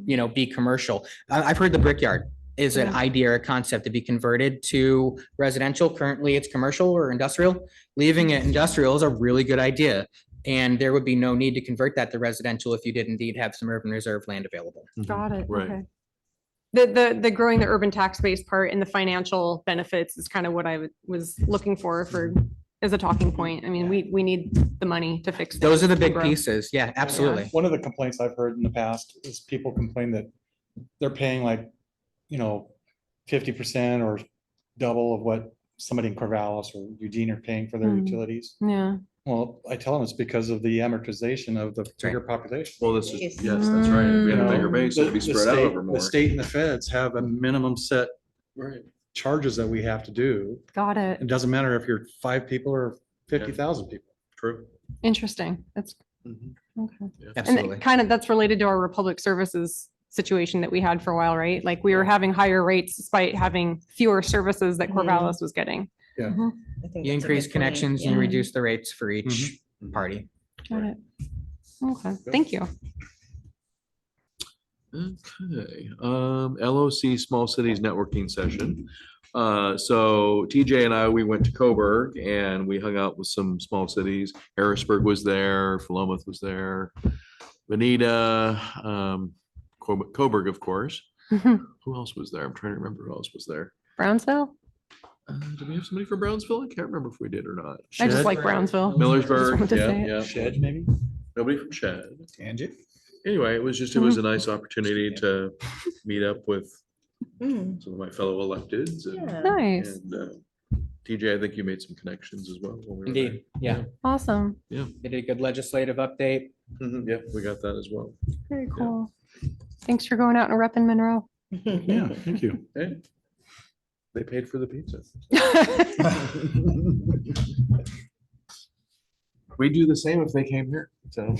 you know, be commercial. I've heard the Brickyard is an idea or a concept to be converted to residential. Currently, it's commercial or industrial. Leaving it industrial is a really good idea. And there would be no need to convert that to residential if you did indeed have some urban reserve land available. Got it. Right. Okay. The growing the urban tax base part and the financial benefits is kind of what I was looking for as a talking point. I mean, we need the money to fix. Those are the things big to grow. pieces. Yeah, absolutely. One of the complaints I've heard in the past is people complain that they're paying like, 50% or double of what somebody in Corvallis or Eugene are paying for their Hmm. utilities. Yeah. Well, I tell them it's because of the amortization of the bigger population. Well, this is, Yes. yes, that's right. If we had a You bigger know, base, it'd be the spread out state- over more. The state and the feds have a minimum set Right. charges that we have to do. Got it. It doesn't matter if you're 5 people or 50,000 people. True. Interesting. That's Mhm. okay. Yeah. And Absolutely. kind of that's related to our Republic Services situation that we had for a while, right? Like we were having higher rates despite having fewer services that Mhm. Corvallis was getting. I think You that's a increase good point. connections and Yeah. you reduce the rates for each Mhm. party. Got it. Okay, thank you. Okay, LOC Small Cities Networking Session. So TJ and I, we went to Coburg and we hung out with some small cities. Harrisburg was there, Philomath was there, Veneta, Coburg, of course. Who else was there? I'm trying to remember who else was there. Brownsville? Did we have somebody from Brownsville? I can't remember if we did or not. I just Shed? like Brownsville. Millersburg, wanted to yeah, say it. yeah. Shed, maybe? Nobody from Chad. Tangent? Anyway, it was just, it was a nice opportunity to meet up with Mm, some of my fellow electeds. and- Yeah. Nice, And TJ, I think you made some connections as well. when we were there. Indeed, yeah. awesome, They did a good legislative update. Yeah, we got that as well. very cool. Thanks for going out and repping Monroe. Yeah, thank you. Hey, they paid for the pizza. We do the same if they came here, so.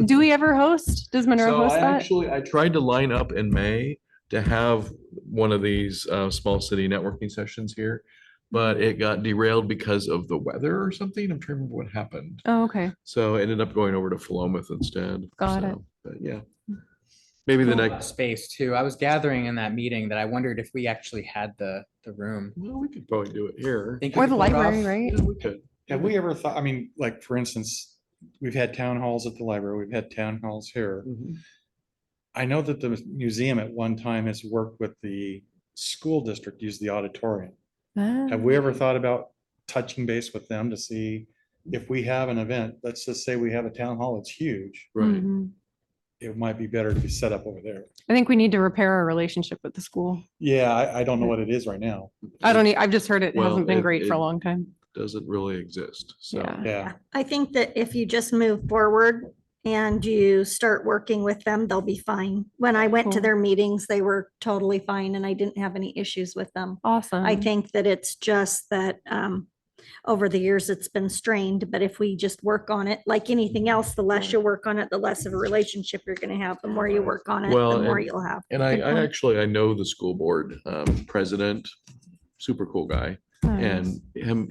Do we ever host? Does Monroe So host I that? actually, I tried to line up in May to have one of these small city networking sessions here, but it got derailed because of the weather or something. I'm trying to remember what happened. Oh, okay, So I ended up going over to Philomath instead. Got it. So, but yeah. Maybe the next, Space too. I was gathering in that meeting that I wondered if we actually had the room. well, we could probably do it here. Think we or could the pull it library, off? right? Yeah, we could. Have we ever thought, I mean, like, for instance, we've had town halls at the library, we've had town halls here. Mhm. I know that the museum at one time has worked with the school district, use the auditorium. Have we ever thought about touching base with them to see if we have an event, let's just say we have a town hall, it's huge, Right. Mhm. it might be better to be set up over there. I think we need to repair our relationship with the school. Yeah, I don't know what it is right now. I've just heard it Well, hasn't been it- great for a it- long time. Doesn't really exist, so. Yeah. Yeah, I think that if you just move forward and you start working with them, they'll be fine. When I went to Cool. their meetings, they were totally fine and I didn't have any issues with them. Awesome. I think that it's just that over the years, it's been strained, but if we just work on it, like anything else, the less you work on it, the less of a relationship you're gonna have. The more you work on it, Well, the more and- you'll have. And Good I point. actually, I know the school board president, super cool guy. And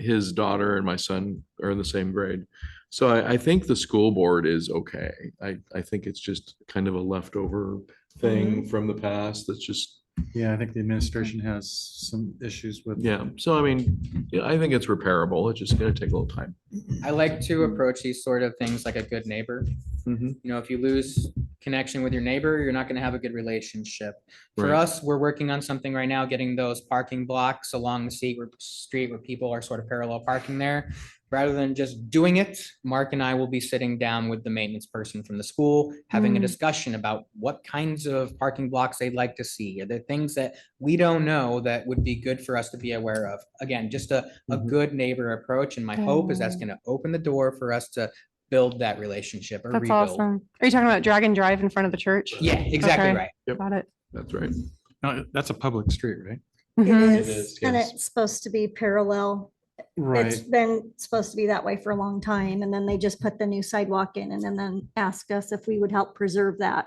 his daughter and my son are in the same grade. So I think the school board is okay. I think it's just kind of a leftover thing from the past that's just, yeah, I think the administration has some issues with. yeah. So I mean, yeah, I think it's repairable. It's just gonna take a little time. I like to approach these sort of things like a good neighbor. Mhm. You know, if you lose connection with your neighbor, you're not going to have a good relationship. For Right. us, we're working on something right now, getting those parking blocks along the street where people are sort of parallel parking there. Rather than just doing it, Mark and I will be sitting down with the maintenance person from the school, having a Mm. discussion about what kinds of parking blocks they'd like to see. Are there things that we don't know that would be good for us to be aware of? Again, just a Mhm. good neighbor approach. And my hope is that's Oh. going to open the door for us to build that relationship or That's rebuild. awesome. Are you talking about Dragon Drive in front of the church? Yeah, exactly Okay. right. Got it. That's right. No, that's a public street, right? It Mhm. is, and yes. it's supposed to be parallel. It's Right. been supposed to be that way for a long time, and then they just put the new sidewalk in and then asked us if we would help preserve that.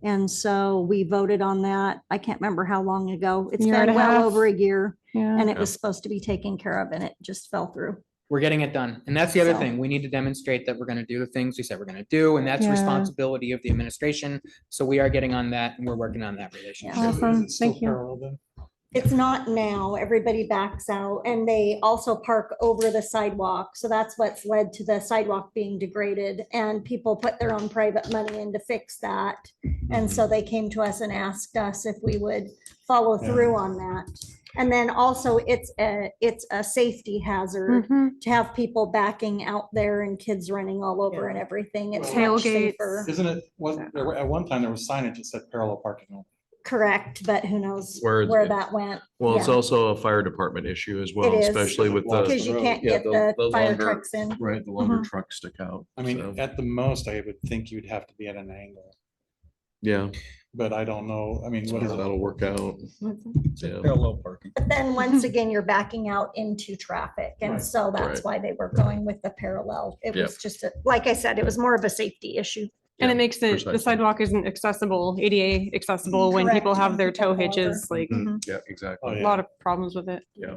And so we voted on that. I can't remember how long ago. It's Year and been a half. well over a year, Yeah. and it was supposed to be taken care of, and it just fell through. We're getting it done. And that's the other So- thing. We need to demonstrate that we're gonna do the things we said we're gonna do, and that's Yeah. responsibility of the administration. So we are getting on that and we're working on that relationship. Yeah. Awesome. Is it still Thank you. parallel then? It's not now. Everybody backs out, and they also park over the sidewalk. So that's what's led to the sidewalk being degraded, and people put their own private money in to fix that. And so they came to us and asked us if we would follow Yeah. through on that. And then also it's a safety hazard Mhm. to have people backing out there and kids running all over and everything. It's much Tailgates. safer. Isn't it, at one time there was signage that said parallel parking only? Correct, but who knows Where where it's- that went. Well, it's Yeah. also a fire department issue as well, It is. especially with Because the, you can't yeah, get the fire longer- trucks in. right, the longer Mhm. trucks stick out. I mean, so, at the most, I would think you'd have to be at an angle, yeah, but I don't know. I mean, what is it? that'll work out. Yeah. Parallel parking. But then once again, you're backing out into traffic. And Right. so that's Right. why they were going with the parallel. It Yep. was just, like I said, it was more of a safety issue. And Yeah, it makes it, precisely. the sidewalk isn't accessible, ADA accessible when people Correct, have when their people tow fall over. hitches, like Mhm. Yeah, Oh, a exactly. yeah. lot of problems with it. Yeah.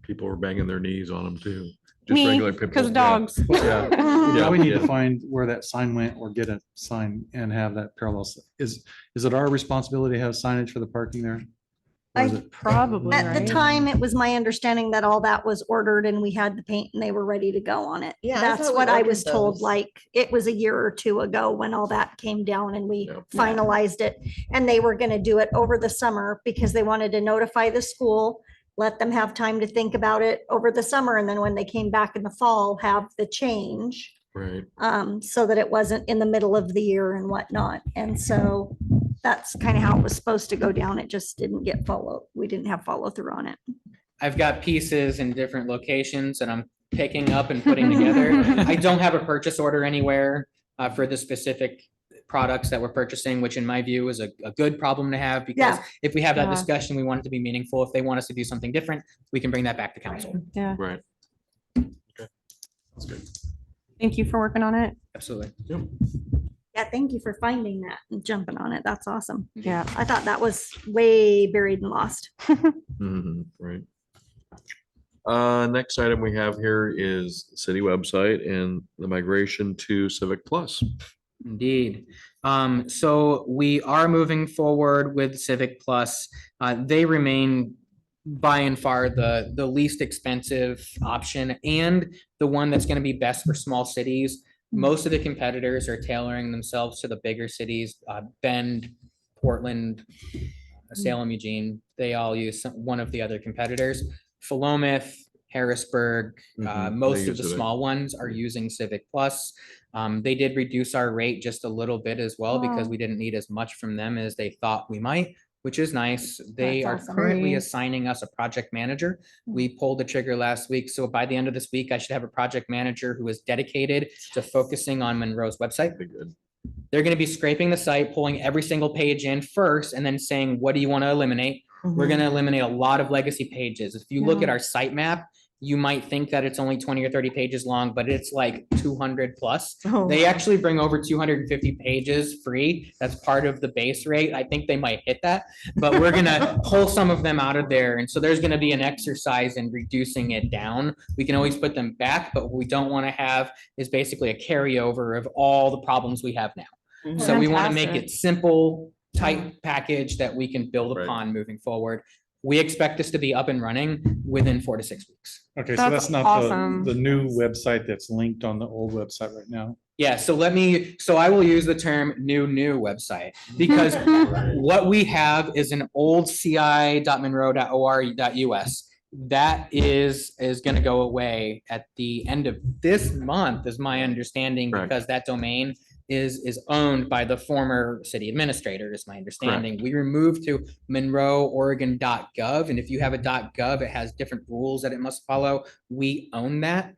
People were banging their knees on them too. Just Me, regular people, because yeah. dogs. Yeah. Yeah, we need to yeah. find where that sign went or get a sign and have that parallel. Is it our responsibility to have signage for the parking there? Or is it- Probably, At the right? time, it was my understanding that all that was ordered and we had the paint and they were ready to go on it. Yeah, I That's thought we what I ordered was told, those. like, it was a year or two ago when all that came down and we Yep. finalized it. And they were gonna do it over the summer because they wanted to notify the school, let them have time to think about it over the summer. And then when they came back in the fall, have the change. Right. So that it wasn't in the middle of the year and whatnot. And so that's kind of how it was supposed to go down. It just didn't get we didn't have follow through on it. I've got pieces in different locations that I'm picking up and putting together. I don't have a purchase order anywhere for the specific products that we're purchasing, which in my view is a good problem to have, because Yeah. if we have that Yeah. discussion, we want it to be meaningful. If they want us to do something different, we can bring that back to council. Yeah. Right. Okay. That's good. Thank you for working on it. Absolutely. Yeah, thank you for finding that and jumping on it. That's awesome. Yeah. I thought that was way buried and lost. Mhm, right. Next item we have here is city website and the migration to Civic Plus. Indeed. So we are moving forward with Civic Plus. They remain by and far the least expensive option and the one that's going to be best for small cities. Most of the competitors are tailoring themselves to the bigger cities, Bend, Portland, Salem, Eugene. They all use one of the other competitors. Philomath, Harrisburg, Mhm, most they of the use Civic. small ones are using Civic Plus. They did reduce our rate just a little bit as well because Wow. we didn't need as much from them as they thought we might, which is nice. They are That's awesome. currently Great. assigning us a project manager. We pulled the trigger last week, so by the end of this week, I should have a project manager who is dedicated to focusing on Monroe's website. Pretty good. They're going to be scraping the site, pulling every single page in first, and then saying, what do you want to eliminate? We're going to eliminate a lot of legacy pages. If you look Yeah. at our sitemap, you might think that it's only 20 or 30 pages long, but it's like 200 plus. Oh, They actually bring over 250 pages free. That's part of the base rate. I think they might hit that, but we're gonna pull some of them out of there. And so there's gonna be an exercise in reducing it down. We can always put them back, but what we don't want to have is basically a carryover of all the problems we have now. So we want to make it Fantastic. simple, tight package that we can build Right. upon moving forward. We expect this to be up and running within 4 to 6 weeks. Okay, so That's that's not awesome. the new website that's linked on the old website right now. Yeah, so I will use the term new website because what we have is an old ci.monroe.or.us. That is gonna go away at the end of this month, is my understanding, Correct. because that domain is owned by the former city administrator, is my understanding. We removed to monroeoregon.gov, and if you have a .gov, it has different rules that it must follow. We own that.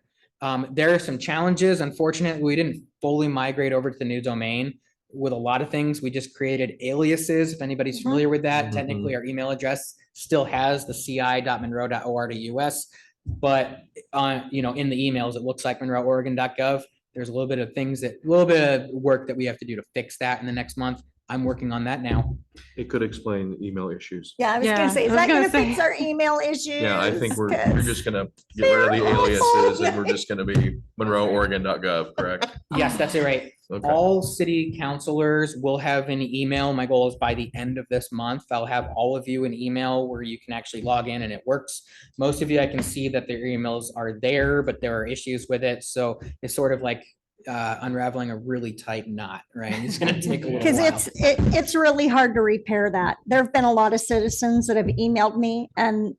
There are some challenges. Unfortunately, we didn't fully migrate over to the new domain with a lot of things. We just created aliases. If anybody's familiar with that, Mhm. technically our email address still has the ci.monroe.or.us. But in the emails, it looks like monroeoregon.gov. There's a little bit of work that we have to do to fix that in the next month. I'm working on that now. It could explain email issues. Yeah, I was Yeah, gonna say, I is was that gonna gonna fix say. our email issues? Yeah, I think you're 'Cause just gonna get rid of the they're aliases awful. and we're just gonna be monroeoregon.gov, correct? Yes, that's it, right. Okay. All city councilors will have an email. My goal is by the end of this month, I'll have all of you an email where you can actually log in and it works. Most of you, I can see that their emails are there, but there are issues with it. So it's sort of like unraveling a really tight knot, right? It's gonna take a little Because while. it's really hard to repair that. There have been a lot of citizens that have emailed me and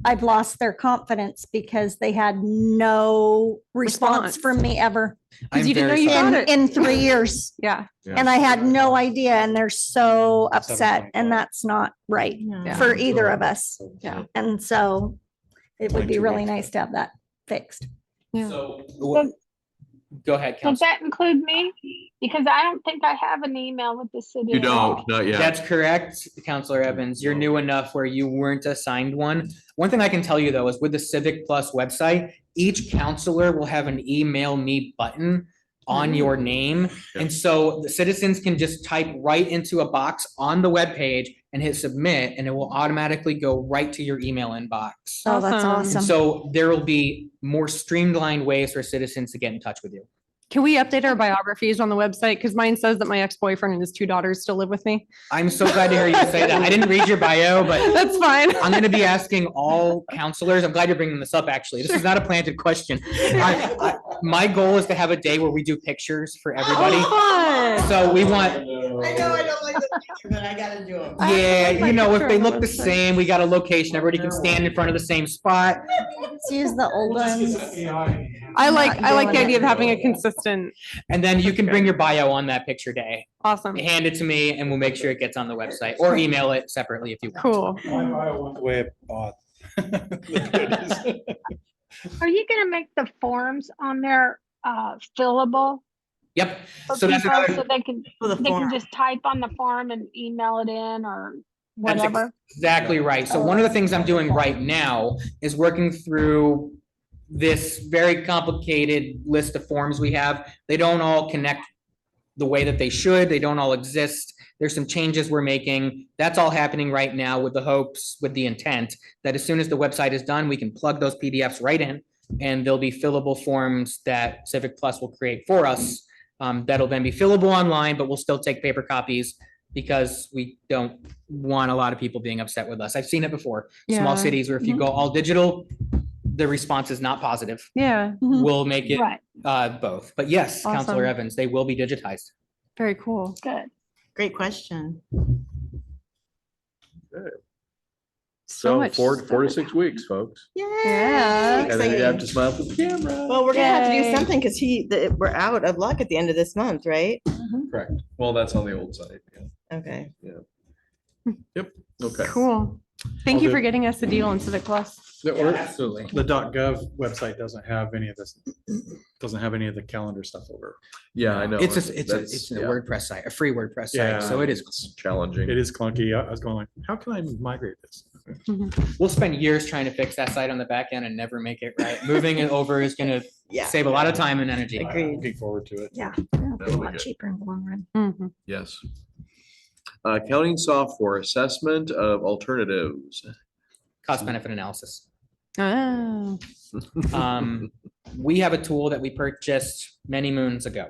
I've lost their confidence because they had no response Response. from me ever Because you didn't know very you sorry. got it. in 3 years. Yeah. Yeah. And I had no idea and they're so That's upset and 7.5. that's not right Yeah. for either of us. Yeah. And so it would be 22 really weeks. nice to have that fixed. Yeah. So, Does go ahead, does Council. that include me? Because I don't think I have an email with the city. You at all. don't, not yet. That's correct, Counselor Evans. You're new enough where you weren't assigned one. One thing I can tell you though is with the Civic Plus website, each counselor will have an email me button on your name. And so the citizens can just type right into a box on the webpage and hit submit, and it will automatically go right to your email inbox. Oh, that's Awesome. awesome. So there will be more streamlined ways for citizens to get in touch with you. Can we update our biographies on the website? Because mine says that my ex-boyfriend and his 2 daughters still live with me. I'm so glad to hear you say that. I didn't read your bio, but That's fine. I'm gonna be asking all counselors. I'm glad you're bringing this up, actually. This is not a planted question. My goal is to have a day where we do pictures for everybody. Oh, fun. So we want, I know I don't like the picture, but I gotta do them. yeah, like my you know, if picture they on the look the website. same, we got a location. Everybody can stand in front of the same spot. Let's use the old ones. I like Not the doing idea it. of having a consistent, And then you can bring your bio on that picture day. awesome, Hand it to me and we'll make sure it gets on the website or email it separately if you want. cool. The way it bought. Are you gonna make the forms on there fillable Yep. for So that's people another, so they can For the form. just type on the form and email it in or That's whatever? exactly right. So one of the things I'm doing right now is working through this very complicated list of forms we have. They don't all connect the way that they should. They don't all exist. There's some changes we're making. That's all happening right now with the hopes, with the intent that as soon as the website is done, we can plug those PDFs right in and there'll be fillable forms that Civic Plus will create for us. That'll then be fillable online, but we'll still take paper copies because we don't want a lot of people being upset with us. I've seen it before. Yeah. Small cities where if you go all digital, the response is not positive. Yeah, Mhm. We'll make it Right, both. But yes, Counselor Awesome. Evans, they will be digitized. very cool. good. Great question. So much 4 to stuff. 6 weeks, folks. Yeah. And then you have Exciting. to smile for the camera. Well, we're gonna have to Yay. do something because we're out of luck at the end of this month, right? Correct. Well, that's on the old side. Yeah. Okay. Okay. Cool. Thank I'll you do- for getting us the deal on Civic Plus. Absolutely. The .gov website doesn't have any of this, doesn't have any of the calendar stuff over. Yeah, I know. It's a That's- a yeah, WordPress site, a free WordPress Yeah. site. So it is. It's challenging. It is clunky. I was going like, how can I migrate this? We'll spend years trying to fix that site on the back end and never make it right. Moving it over is gonna Yeah. save a lot of time and energy. Agreed. I'm Looking forward to it. Yeah, it'll be a That'll be lot good. cheaper in the long run. Mhm. Yes. Accounting software assessment of alternatives. Cost benefit analysis. Oh, We have a tool that we purchased many moons ago.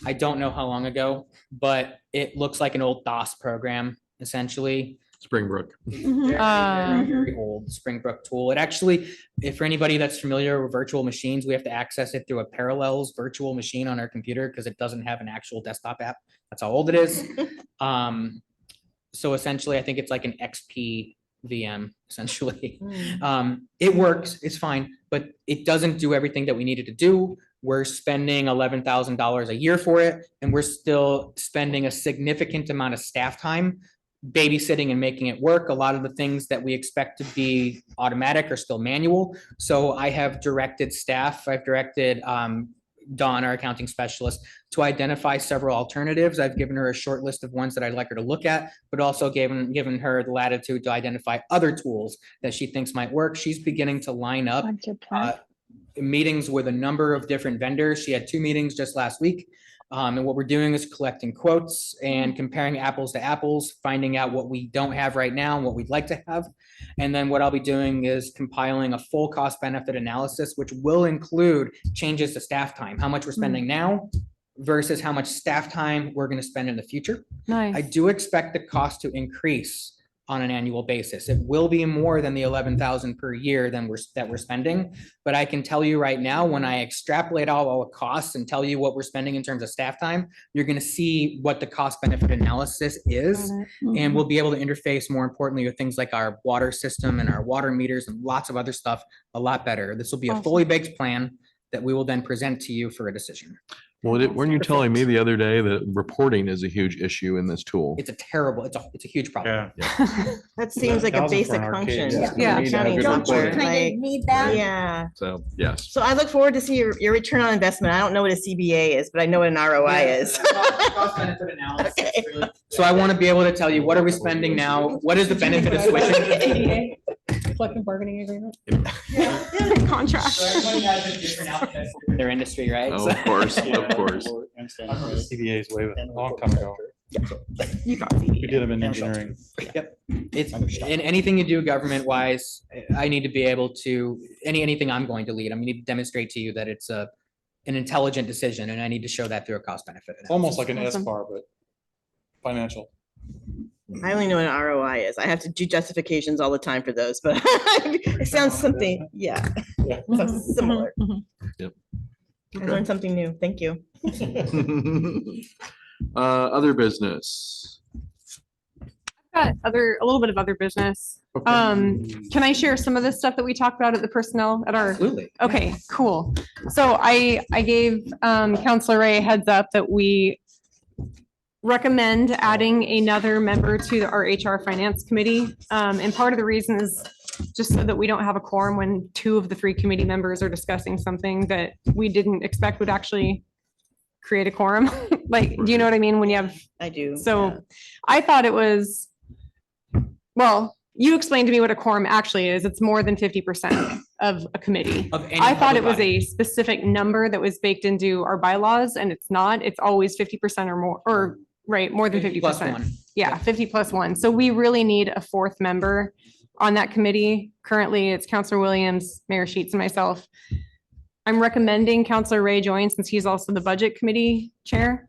I don't know how long ago, but it looks like an old DOS program, essentially. Springbrook. Very old Springbrook tool. It actually, if for anybody that's familiar with virtual machines, we have to access it through a Parallels virtual machine on our computer because it doesn't have an actual desktop app. That's how old it is. So essentially, I think it's like an XP VM, essentially. It works, it's fine, but it doesn't do everything that we needed to do. We're spending $11,000 a year for it, and we're still spending a significant amount of staff time babysitting and making it work. A lot of the things that we expect to be automatic are still manual. So I have directed staff, I've directed Dawn, our accounting specialist, to identify several alternatives. I've given her a short list of ones that I'd like her to look at, but also given her the latitude to identify other tools that she thinks might work. She's beginning to line up Budget plan. meetings with a number of different vendors. She had 2 meetings just last week. And what we're doing is collecting quotes and comparing apples to apples, finding out what we don't have right now and what we'd like to have. And then what I'll be doing is compiling a full cost benefit analysis, which will include changes to staff time, how much we're spending now versus how much staff time we're going to spend in the future. I Nice. do expect the cost to increase on an annual basis. It will be more than the 11,000 per year than we're spending. But I can tell you right now, when I extrapolate out all the costs and tell you what we're spending in terms of staff time, you're going to see what the cost benefit analysis is. And we'll be able to interface more importantly with things like our water system and our water meters and lots of other stuff a lot better. This will be a Awesome. fully baked plan that we will then present to you for a decision. Well, weren't you telling me the other day that reporting is a huge issue in this tool? It's a huge problem. Yeah. That seems like a 1,000 for basic an arcade. function. Yeah. We need to have Accounting good Don't you software, reporting. kind like, of need that? yeah. So, yes. So I look forward to see your return on investment. I don't know what a CBA is, but I know what an ROI is. Cost benefit analysis, Okay. really. So I want to be able to tell you, what are we spending now? What is the benefit of switching? Collective bargaining agreement. Contract. So everybody has a different outfit for their industry, right? Oh, So- of course, of course. I remember CBA's way a long time ago. You got We did them in engineering. Yep. It's, in anything you do government wise, I need to be able to, anything I'm going to lead, I need to demonstrate to you that it's an intelligent decision, and I need to show that through a cost benefit. It's almost like an Awesome. SBAR, but financial. I only know what an ROI is. I have to do justifications all the time for those, but it sounds something, yeah. Yeah. Sounds similar. Yep. I learned something new. Thank you. Other business. Got a little bit of other business. Can I share some of the stuff that we talked about at the personnel at our? Absolutely. Okay, cool. So I gave Counselor Ray a heads up that we recommend adding another member to our HR Finance Committee. And part of the reason is just so that we don't have a quorum when 2 of the 3 committee members are discussing something that we didn't expect would actually create a quorum. Like, do you know what I mean? When you have, I do. so yeah. I thought it was, well, you explained to me what a quorum actually is. It's more than 50% of a committee. Of any I thought it public was body. a specific number that was baked into our bylaws, and it's not. It's always 50% or more, or right, more than 50 plus 50%. one. Yeah, 50 plus 1. So we really need a 4th member on that committee. Currently, it's Counselor Williams, Mayor Sheets, and myself. I'm recommending Counselor Ray join since he's also the Budget Committee Chair.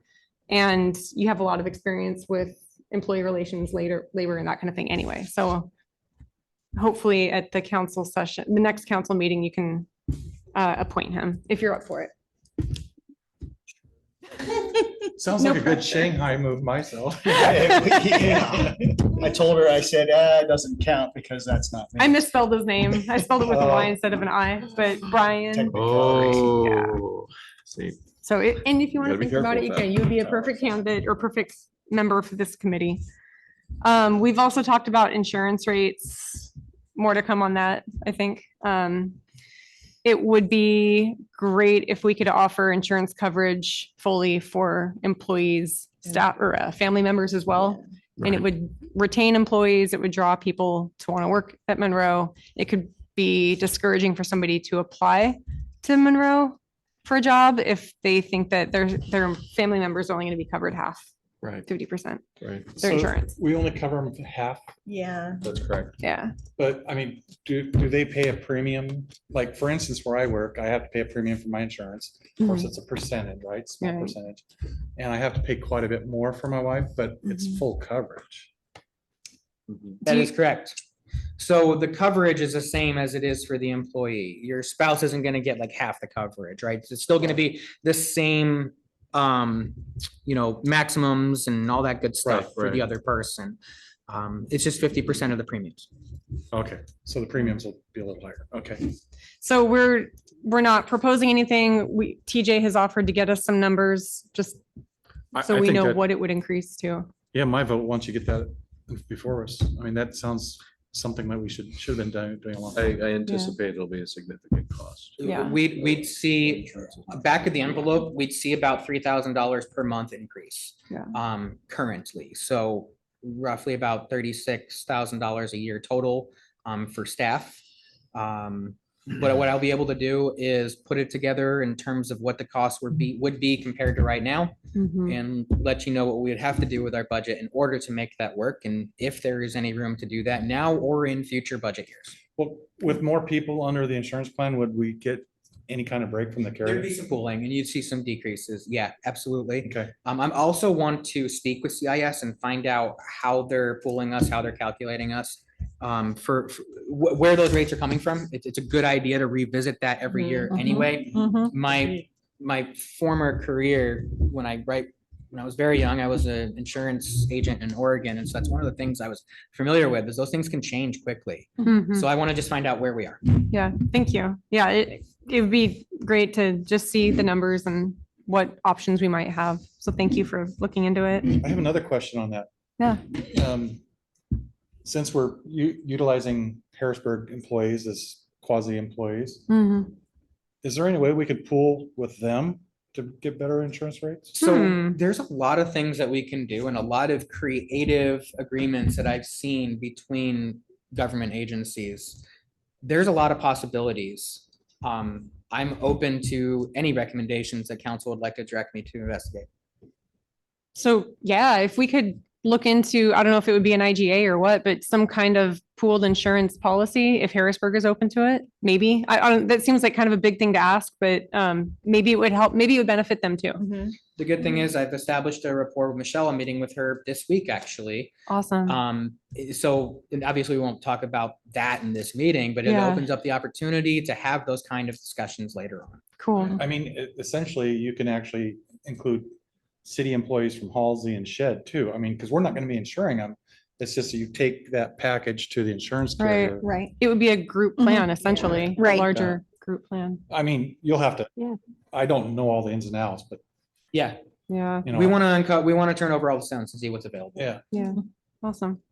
And you have a lot of experience with employee relations, labor and that kind of thing anyway. So hopefully at the council session, the next council meeting, you can appoint him if you're up for it. Sounds No like a good pressure. Shanghai move myself. Yeah. I told her, I said, it doesn't count because that's not me. I misspelled his name. I spelled it with a Y Oh. instead of an I, but Brian. Oh, see, So, and if you want Gotta to be think about careful it, you with that. can, you would be a perfect candidate or perfect member for this committee. We've also talked about insurance rates, more to come on that, I think. It would be great if we could offer insurance coverage fully for employees, staff, or family members as well. And it right. would retain employees, it would draw people to want to work at Monroe. It could be discouraging for somebody to apply to Monroe for a job if they think that their family members are only going to be covered half, Right, 50%, right. their insurance. We only cover them half, Yeah. That's correct. Yeah. but I mean, do they pay a premium? Like, for instance, where I work, I have to pay a premium for my insurance. Of course, it's a percentage, right? Small Right. percentage. And I have to pay quite a bit more for my wife, but it's Mhm. full coverage. Mhm. That Do is correct. So the coverage is the same as it is for the employee. Your spouse isn't gonna get like half the coverage, right? It's still gonna be the same, maximums and all that good stuff Right, for the right. other person. It's just 50% of the premiums. Okay, so the premiums will be a little higher. Okay. So we're not proposing anything. TJ has offered to get us some numbers, just so I we think know that- what it would increase to. Yeah, my vote, once you get that before us. I mean, that sounds something that we should have been doing a long I, time. I anticipate it'll be a significant cost. Yeah. We'd see, back of the envelope, we'd see about $3,000 per month increase. Yeah. Currently, so roughly about $36,000 a year total, for staff. But what I'll be able to do is put it together in terms of what the cost would be compared to right now, Mhm. and let you know what we would have to do with our budget in order to make that work, and if there is any room to do that now or in future budget years. Well, with more people under the insurance plan, would we get any kind of break from the There'd carrier? be some pooling and you'd see some decreases. Yeah, absolutely. Okay, I'm also want to speak with CIS and find out how they're pooling us, how they're calculating us. For where those rates are coming from. It's a good idea to revisit that every year Mhm. anyway. Mhm. My former career, when I was very young, I was an insurance agent in Oregon. And so that's one of the things I was familiar with, is those things can change quickly. Mhm. So I want to just find out where we are. Yeah, thank you. Yeah, it would be great to just see the numbers and what options we might have. So thank you for looking into it. I have another question on that. Yeah. Since we're utilizing Harrisburg employees as quasi employees, Mhm. is there any way we could pool with them to get better insurance rates? So there's a lot of things that we can do and a lot of creative agreements that I've seen between government agencies. There's a lot of possibilities. I'm open to any recommendations that council would like to direct me to investigate. So yeah, if we could look into, I don't know if it would be an IGA or what, but some kind of pooled insurance policy, if Harrisburg is open to it, maybe. I don't, that seems like kind of a big thing to ask, but maybe it would help, maybe it would benefit them too. The good thing is I've established a rapport with Michelle. I'm meeting with her this week, actually. Awesome. So and obviously we won't talk about that in this meeting, but it Yeah. opens up the opportunity to have those kind of discussions later on. Cool. I mean, essentially, you can actually include city employees from Halsey and Shed too. I mean, because we're not going to be insuring them. It's just that you take that package to the insurance Right. carrier. Right. It would be a group Mhm. plan essentially, a Right. larger group plan. I mean, you'll have to. Yeah. I don't know all the ins and outs, but Yeah, Yeah. you know. we want to uncut, we want to turn over all the stones and see what's available. Yeah. Yeah, awesome.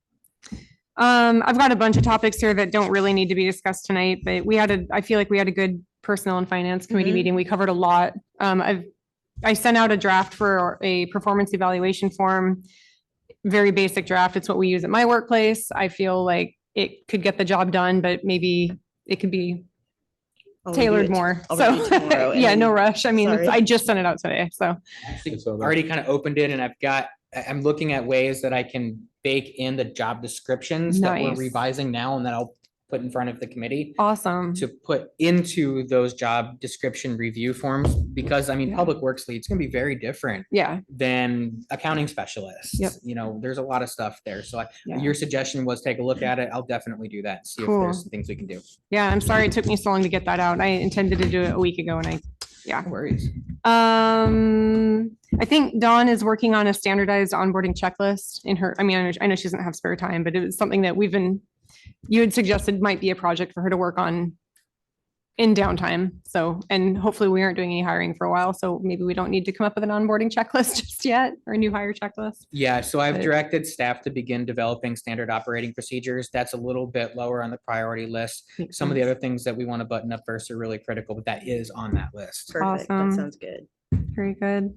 I've got a bunch of topics here that don't really need to be discussed tonight, but I feel like we had a good personnel and finance committee Mhm. meeting. We covered a lot. I sent out a draft for a performance evaluation form. Very basic draft. It's what we use at my workplace. I feel like it could get the job done, but maybe it could be I'll review tailored it- more. I'll So, review it tomorrow yeah, no and- rush. I mean, Sorry. I just sent it out today, so. Actually, So that- already kind of opened it and I'm looking at ways that I can bake in the job descriptions that we're Nice. revising now and that I'll put in front of the committee Awesome. to put into those job description review forms, because I mean, Yeah. public works leads can be very different Yeah, than accounting specialists. Yep. You know, there's a lot of stuff there. So Yeah. your suggestion was take a look at it. I'll definitely do that. See if Cool. there's things we can do. yeah, I'm sorry it took me so long to get that out. I intended to do it a week ago and No worries. I think Dawn is working on a standardized onboarding checklist in her, I know she doesn't have spare time, but it was something that you had suggested might be a project for her to work on in downtime. So, and hopefully we aren't doing any hiring for a while, so maybe we don't need to come up with an onboarding checklist just yet, or a new hire checklist. Yeah, so I've But- directed staff to begin developing standard operating procedures. That's a little bit lower on the priority list. Makes Some of the sense. other things that we want to button up first are really critical, but that is on that list. Perfect. That Awesome. sounds good. Very good.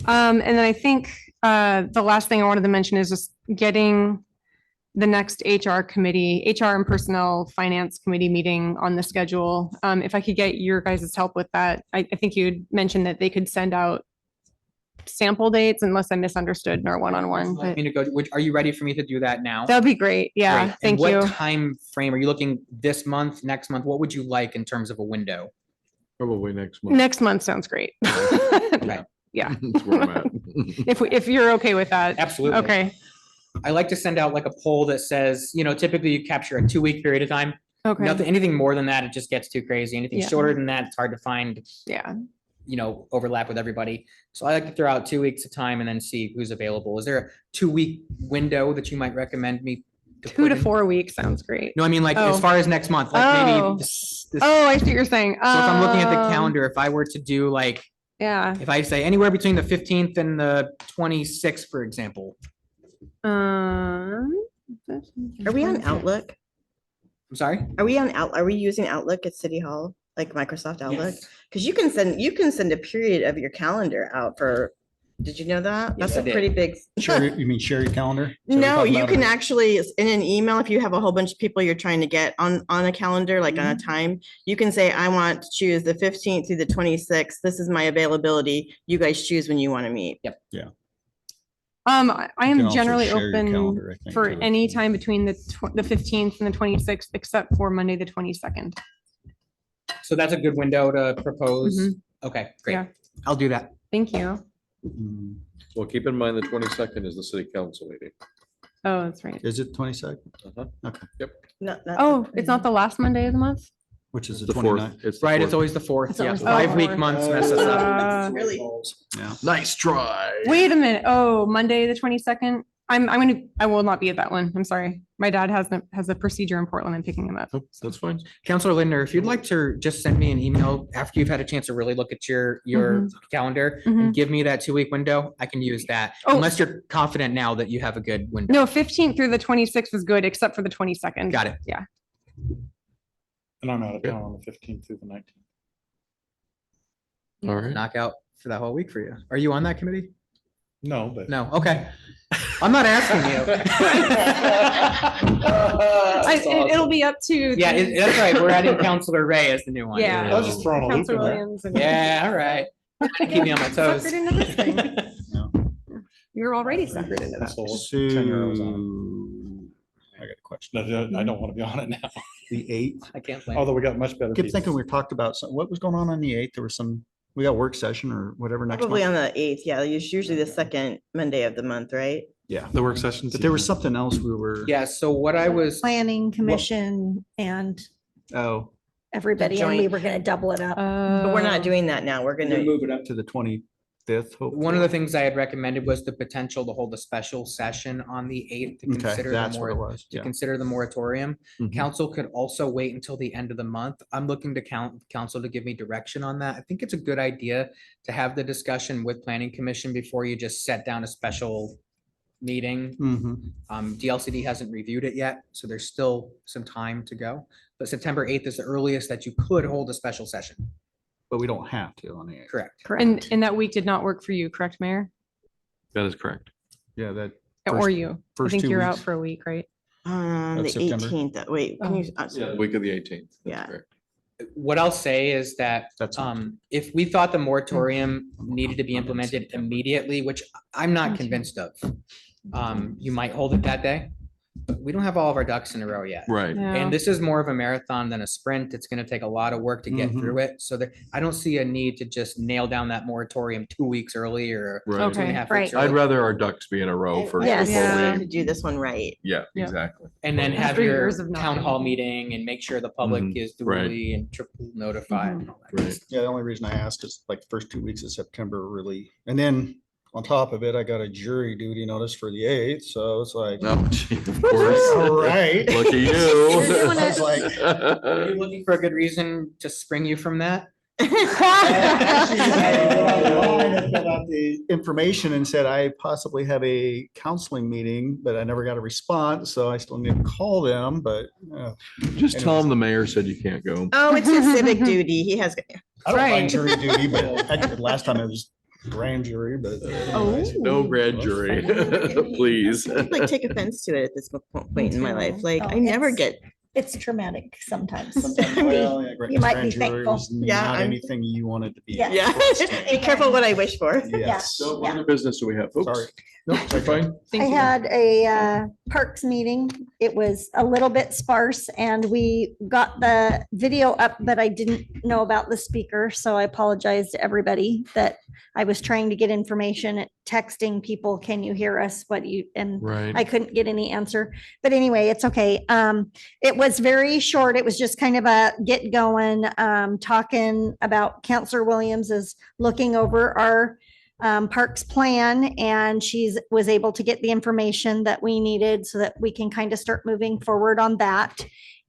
And then I think the last thing I wanted to mention is just getting the next HR and Personnel Finance Committee meeting on the schedule. If I could get your guys' help with that, I think you'd mentioned that they could send out sample dates, unless I misunderstood in our one-on-one, Like but me to go, are you ready for me to do that now? that'd be great. Yeah, Great. And thank you. What time frame? Are you looking this month, next month? What would you like in terms of a window? Probably next month. Next month sounds great. Right. Yeah, That's where I'm at. if you're okay with that. Absolutely. Okay, I like to send out like a poll that says, typically you capture a 2-week period of time. okay, Nothing, anything more than that, it just gets too crazy. Anything Yeah. shorter than that, it's hard to find, yeah. overlap with everybody. So I like to throw out 2 weeks of time and then see who's available. Is there a 2-week window that you might recommend me? 2 to put in? 4 weeks sounds great. No, I mean like as Oh. far as next month, like Oh. maybe this. Oh, I see what you're saying. So if I'm looking at the calendar, if I were to do like, Yeah. if I say anywhere between the 15th and the 26th, for example, Are we on Outlook? I'm sorry? Are we using Outlook at City Hall, like Microsoft Outlook? Yes. Because you can send a period of your calendar out for, did you know that? Yes, That's I a did. pretty big. Share, you mean share your calendar? So we No, talk you about can it? actually, in an email, if you have a whole bunch of people you're trying to get on a calendar, like on a time, you can say, I want to choose the 15th through the 26th. This is my availability. You guys choose when you want to meet. I You can am also generally share your open calendar, I think, for too. any time between the 15th and the 26th, except for Monday, the 22nd. So that's a good window to propose. Mhm. Okay, great. Yeah. I'll do that. Thank you. Mm, Well, keep in mind the 22nd is the city council meeting. Oh, that's right. Is it 22nd? Oh, it's not the last Monday of the month? Which is It's the the fourth. 29th? It's the Right, it's fourth. always the fourth. It's Yeah, always the 5-week fourth. months mess us up. Uh, Really? Yeah. Nice try. Wait a minute. Oh, Monday, the 22nd. I will not be at that one. I'm sorry. My dad has a procedure in Portland. I'm picking him up. Oh, that's fine. Counselor Lindner, if you'd like to just send me an email after you've had a chance to really look at your calendar Mhm. and give me that 2-week window, I can use that. Oh. Unless you're confident now that you have a good window. No, 15th through the 26th is good, except for the 22nd. Got it. Yeah. And I'm out of town on the 15th through the 19th. All right. Knockout for that whole week for you. Are you on that committee? No, but. No, okay. I'm not asking you. It'll be up to. Yeah, that's right. We're adding Counselor Ray as the new one. Yeah. I was just throwing a loop Counselor in there. Williams. and- Yeah, all right. Keep me on my toes. Suckered into this thing. You're already suckered into that. So, So, 10-year-olds on I got a it. question. I don't want to be on it now, The 8th, I can't blame. although we got much better. I keep people. thinking we talked about some, what was going on the 8th? There was some, we got work session or whatever next Probably on month. the 8th. Yeah, it's usually the second Monday of the month, right? Yeah, The work sessions. but there was something else we were. Yeah, so what I was, Planning commission and Oh, everybody, and we were gonna double it up. But we're not doing that now. We're we gonna, move it up to the 25th. one of the things I had recommended was the potential to hold a special session on the 8th to Okay, consider the that's what it more, was. to Yeah. consider the moratorium. Mhm. Council could also wait until the end of the month. I'm looking to council to give me direction on that. I think it's a good idea to have the discussion with planning commission before you just set down a special meeting. Mhm. DLCD hasn't reviewed it yet, so there's still some time to go. But September 8th is the earliest that you could hold a special session. But we don't have to on the 8th. Correct. And that week did not work for you, correct, Mayor? That is correct. Yeah, that. Or first- you? I first think 2 you're out weeks. for a week, right? the Of September. 18th. Wait, can you? Yeah, the week of the 18th. That's Yeah. correct. What I'll say is that, That's. if we thought the moratorium needed to be implemented immediately, which I'm not convinced of, you might hold it that day. But we don't have all of our ducks in a row yet. Right. And this is more of a marathon than a sprint. It's gonna take a lot of work to get Mhm. through it. So that, I don't see a need to just nail down that moratorium 2 weeks early or Right. 2.5 Okay, weeks right. I'd early. rather our ducks be in a row first. Yes. before Yeah. we- To do this one right. Yeah, Yeah. exactly. And then have After your years of not town being hall able to. meeting and make sure the public Mhm. is Right. duly and triple notified and all that. good Right. stuff. Yeah, the only reason I asked is like the first 2 weeks of September really, and then on top of it, I got a jury duty notice for the 8th, so it's like. Oh, gee, of course. All right. Look at you. You're doing I was like, Are you looking for a good reason to spring you from that? actually, I went online and filled out the information and said I possibly have a counseling meeting, but I never got a response, so I still need to call them, but. Just tell them the mayor said you can't go. Oh, it's his civic duty. He has, I don't Right. mind jury duty, but actually, last time it was grand jury, but. Oh. No grand jury, please. I like take offense to it at this point in my life. Like, Oh, I never it's- get, It's traumatic sometimes. Well, yeah, You might be grand jury thankful. was Yeah, Not I'm- anything you wanted to be. Yeah. yeah, be careful what I wish for. Yes. So what other business do we have, folks? Sorry. No, you're fine. Thank I you. had a parks meeting. It was a little bit sparse and we got the video up, but I didn't know about the speaker. So I apologize to everybody that I was trying to get information, texting people, can you hear us? And Right. I couldn't get any answer. But anyway, it's okay. It was very short. It was just kind of a get going, talking about Counselor Williams is looking over our parks plan and was able to get the information that we needed so that we can kind of start moving forward on that.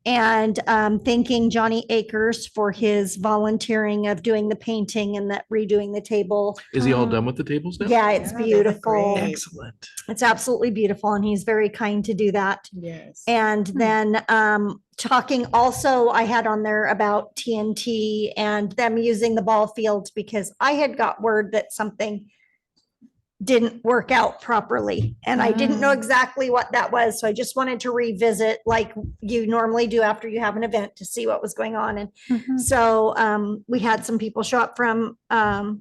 And thanking Johnny Akers for his volunteering of doing the painting and that redoing the table. Is he all done with the tables now? Yeah, it's Yeah, they look beautiful. great. Excellent. It's absolutely beautiful and he's very kind to do that. Yes. And then talking also, I had on there about TNT and them using the ball fields because I had got word that something didn't work out properly. And I didn't know exactly what that was. So I just wanted to revisit like you normally do after you have an event to see what was going on. And Mhm. so we had some people show up Mhm.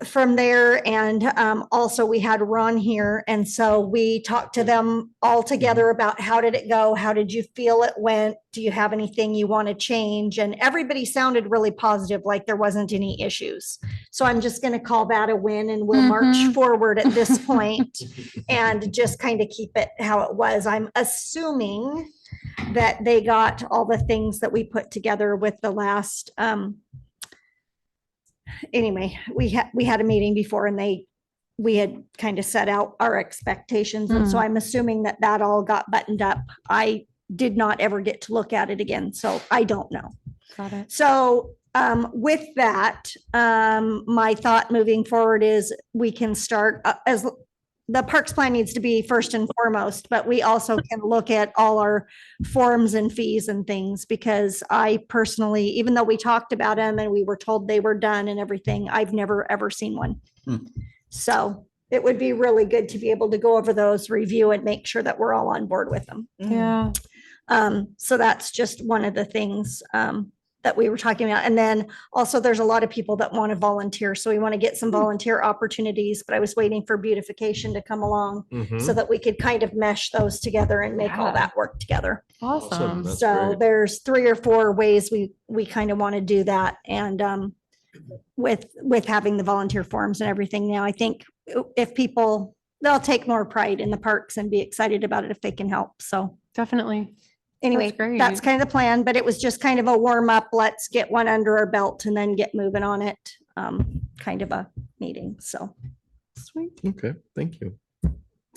from there and also we had Ron here and so we talked to them all together about how did it go, how did you feel it went, do you have anything you want to change, and everybody sounded really positive, like there wasn't any issues. So I'm just going to call that a win and we'll march Mhm. forward at this point and just kind of keep it how it was. I'm assuming that they got all the things that we put together with the last anyway, we had a meeting before and we had kind of set out our expectations. And so I'm assuming that that all got buttoned up. I did not ever get to look at it again, so I don't know. Got it. So with that, my thought moving forward is we can start as the parks plan needs to be first and foremost, but we also can look at all our forms and fees and things because I personally, even though we talked about them and we were told they were done and everything, I've never ever seen one. So it would be really good to be able to go over those, review and make sure that we're all on board with them. Yeah. So that's just one of the things that we were talking about. And then also there's a lot of people that want to volunteer. So we want to get some volunteer opportunities, but I was waiting for beautification to come along so that we could kind of mesh those together and make all Yeah. that work together. Awesome. That's So great. there's 3 or 4 ways we kind of want to do that. And with having the volunteer forms and everything now, I think if people, they'll take more pride in the parks and be excited about it if they can help. So Definitely. anyway, great. that's kind of the plan, but it was just kind of a warm up. Let's get one under our belt and then get moving on it. Kind of a meeting. So Sweet. Okay, thank you.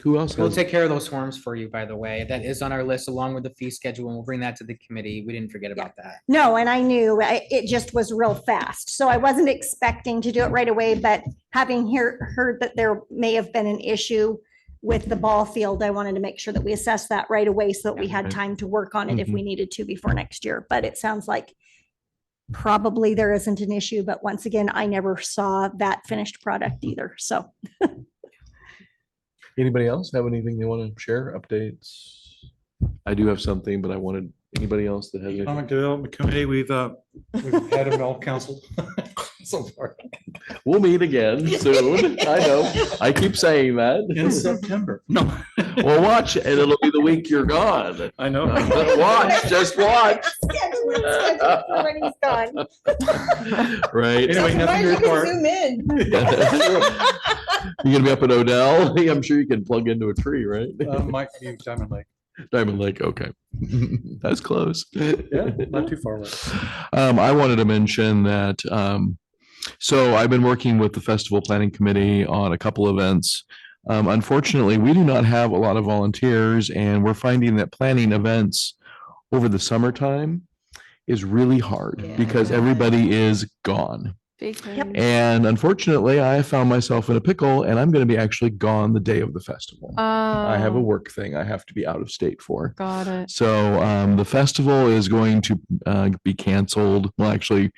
Who else We'll has? take care of those forms for you, by the way. That is on our list along with the fee schedule, and we'll bring that to the committee. We didn't forget about that. no, and I knew it just was real fast. So I wasn't expecting to do it right away, but having heard that there may have been an issue with the ball field, I wanted to make sure that we assessed that right away so that we had Okay. time to work on it if we needed to before next year. But it sounds like probably there isn't an issue, but once again, I never saw that finished product either. So Anybody else have anything they want to share? Updates? I do have something, but I wanted, anybody else that has anything? Economic Development Committee, we've had it all council so far We'll meet again soon. I know. I keep saying in that. September. No, Well, watch, and it'll be the week you're gone. I know. Watch, just watch. when he's gone. Right? Anyway, nothing to report. in. You're gonna be up in Odell? I'm sure you can plug into a tree, right? Might be Diamond Lake. Diamond Lake, okay. That's close. Yeah, not too far away. I wanted to mention that, so I've been working with the Festival Planning Committee on a couple events. Unfortunately, we do not have a lot of volunteers and we're finding that planning events over the summertime is really hard because everybody is gone. And unfortunately, I found myself in a pickle and I'm going to be actually gone the day of the festival. I have a work thing I have to be out of state for. Got it. So the festival is going to be canceled. Well, actually,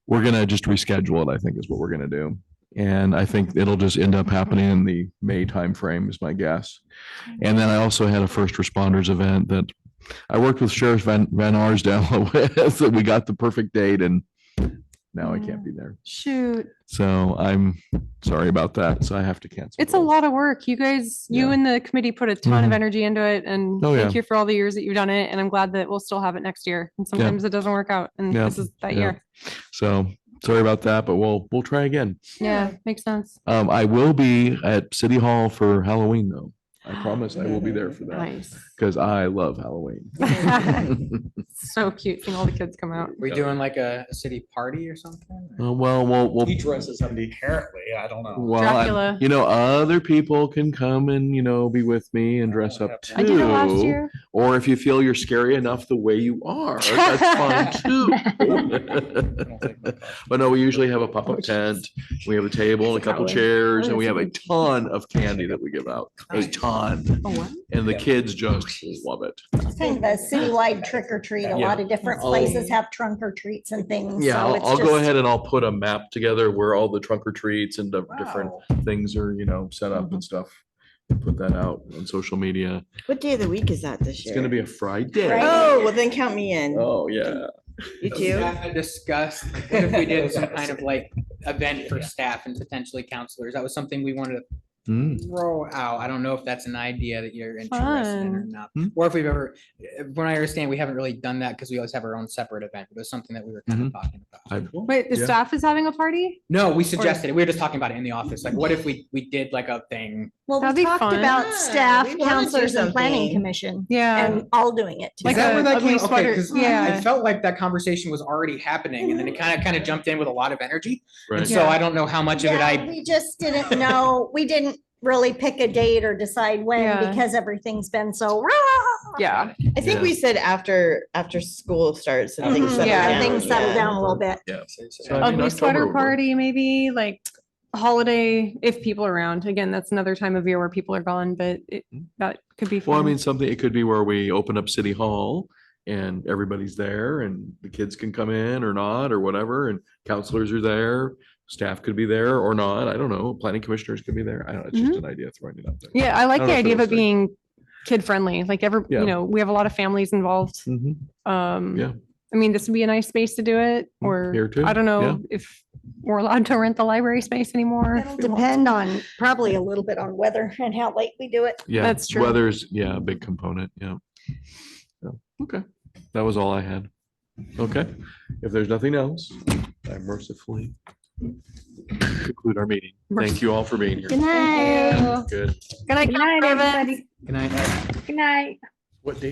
we're going to just reschedule it, I think is what we're going to do. And I think it'll just end up happening in the May timeframe is my guess. And then I also had a first responders event that I worked with Sheriff Van Arsdale with, so we got the perfect date and now I can't be there. Shoot. So I'm sorry about that. So I have to cancel. It's a those. lot of work. You guys, you Yeah. and the committee put a ton of Mhm. energy into it and Oh, thank yeah. you for all the years that you've done it. And I'm glad that we'll still have it next year. And sometimes it doesn't work out and Yeah. this is that Yeah. year. So sorry about that, but we'll try again. Yeah, makes sense. I will be at City Hall for Halloween though. I promise I will be there for that Nice. because I love Halloween. So cute seeing all the kids come out. We doing like a city party or something? Well, we'll. He dresses up inherently, I don't know. Well, Dracula. you know, other people can come and, be with me and dress up I did it last too. year. Or if you feel you're scary enough the way you are, that's fine too. But no, we usually have a pop-up tent. We have a table and a couple chairs and we have a ton of candy that we give out, a ton. And the kids just love it. It's kind of a citywide trick or treat. A lot of different places have trunk or treats and things. Yeah, so it's I'll go just- ahead and I'll put a map together where all the trunk or treats and the different things are, set up and stuff. And put that out on social media. What day of the week is that this It's year? gonna be a Friday. Oh, well then count me in. Oh, yeah. You too? Staff had discussed what if we did some kind of like event for staff and potentially counselors. That was something we wanted to Mm. throw out. I don't know if that's an idea that you're interested in or Fun. not. Hmm. Or if we've ever, when I understand, we haven't really done that because we always have our own separate event. It was something that we were kind of talking about. Wait, the Yeah. staff is having a party? No, we suggested it. We were just talking about it in the office. Like, what if we did like a thing? Well, That'd we be talked fun. about Yeah, staff, we wanna do counselors and planning something. commission Yeah. and all doing it. Like Is that a where that ugly came? Okay, sweater- 'cause yeah. I felt like that conversation was already happening and then it kind of jumped in with a lot of energy. And Right. so I don't know how much of it Yeah, I, we just didn't know, we didn't really pick a date or decide when Yeah. because everything's been so. Yeah. I think we said after school starts and things Mhm, settle Yeah. down. Things settle down a little bit. Yeah. Ugly sweater party, maybe like holiday, if people are around. Again, that's another time of year where people are gone, but that could be fun. Well, I mean, something, it could be where we open up City Hall and everybody's there and the kids can come in or not, or whatever, and counselors are there. Staff could be there or not. I don't know. Planning commissioners could be there. I don't know. It's just an idea throwing it out there. Yeah, I like I don't the know if idea of it it was being kid friendly, like Yeah. we have a lot of families involved. Mhm. Yeah. I mean, this would be a nice space to do it, or Here too, I don't yeah. know if we're allowed to rent the library space anymore. It'll depend on, probably a little bit on weather and how late we do it. Yeah. That's true. Weather's, a big component. Yeah. Okay. That was all I had. Okay. If there's nothing else, I mercifully conclude our meeting. Thank you all for being here. Good night. Good. Good night, Good night, Evan. everybody. good night. Good night. What date?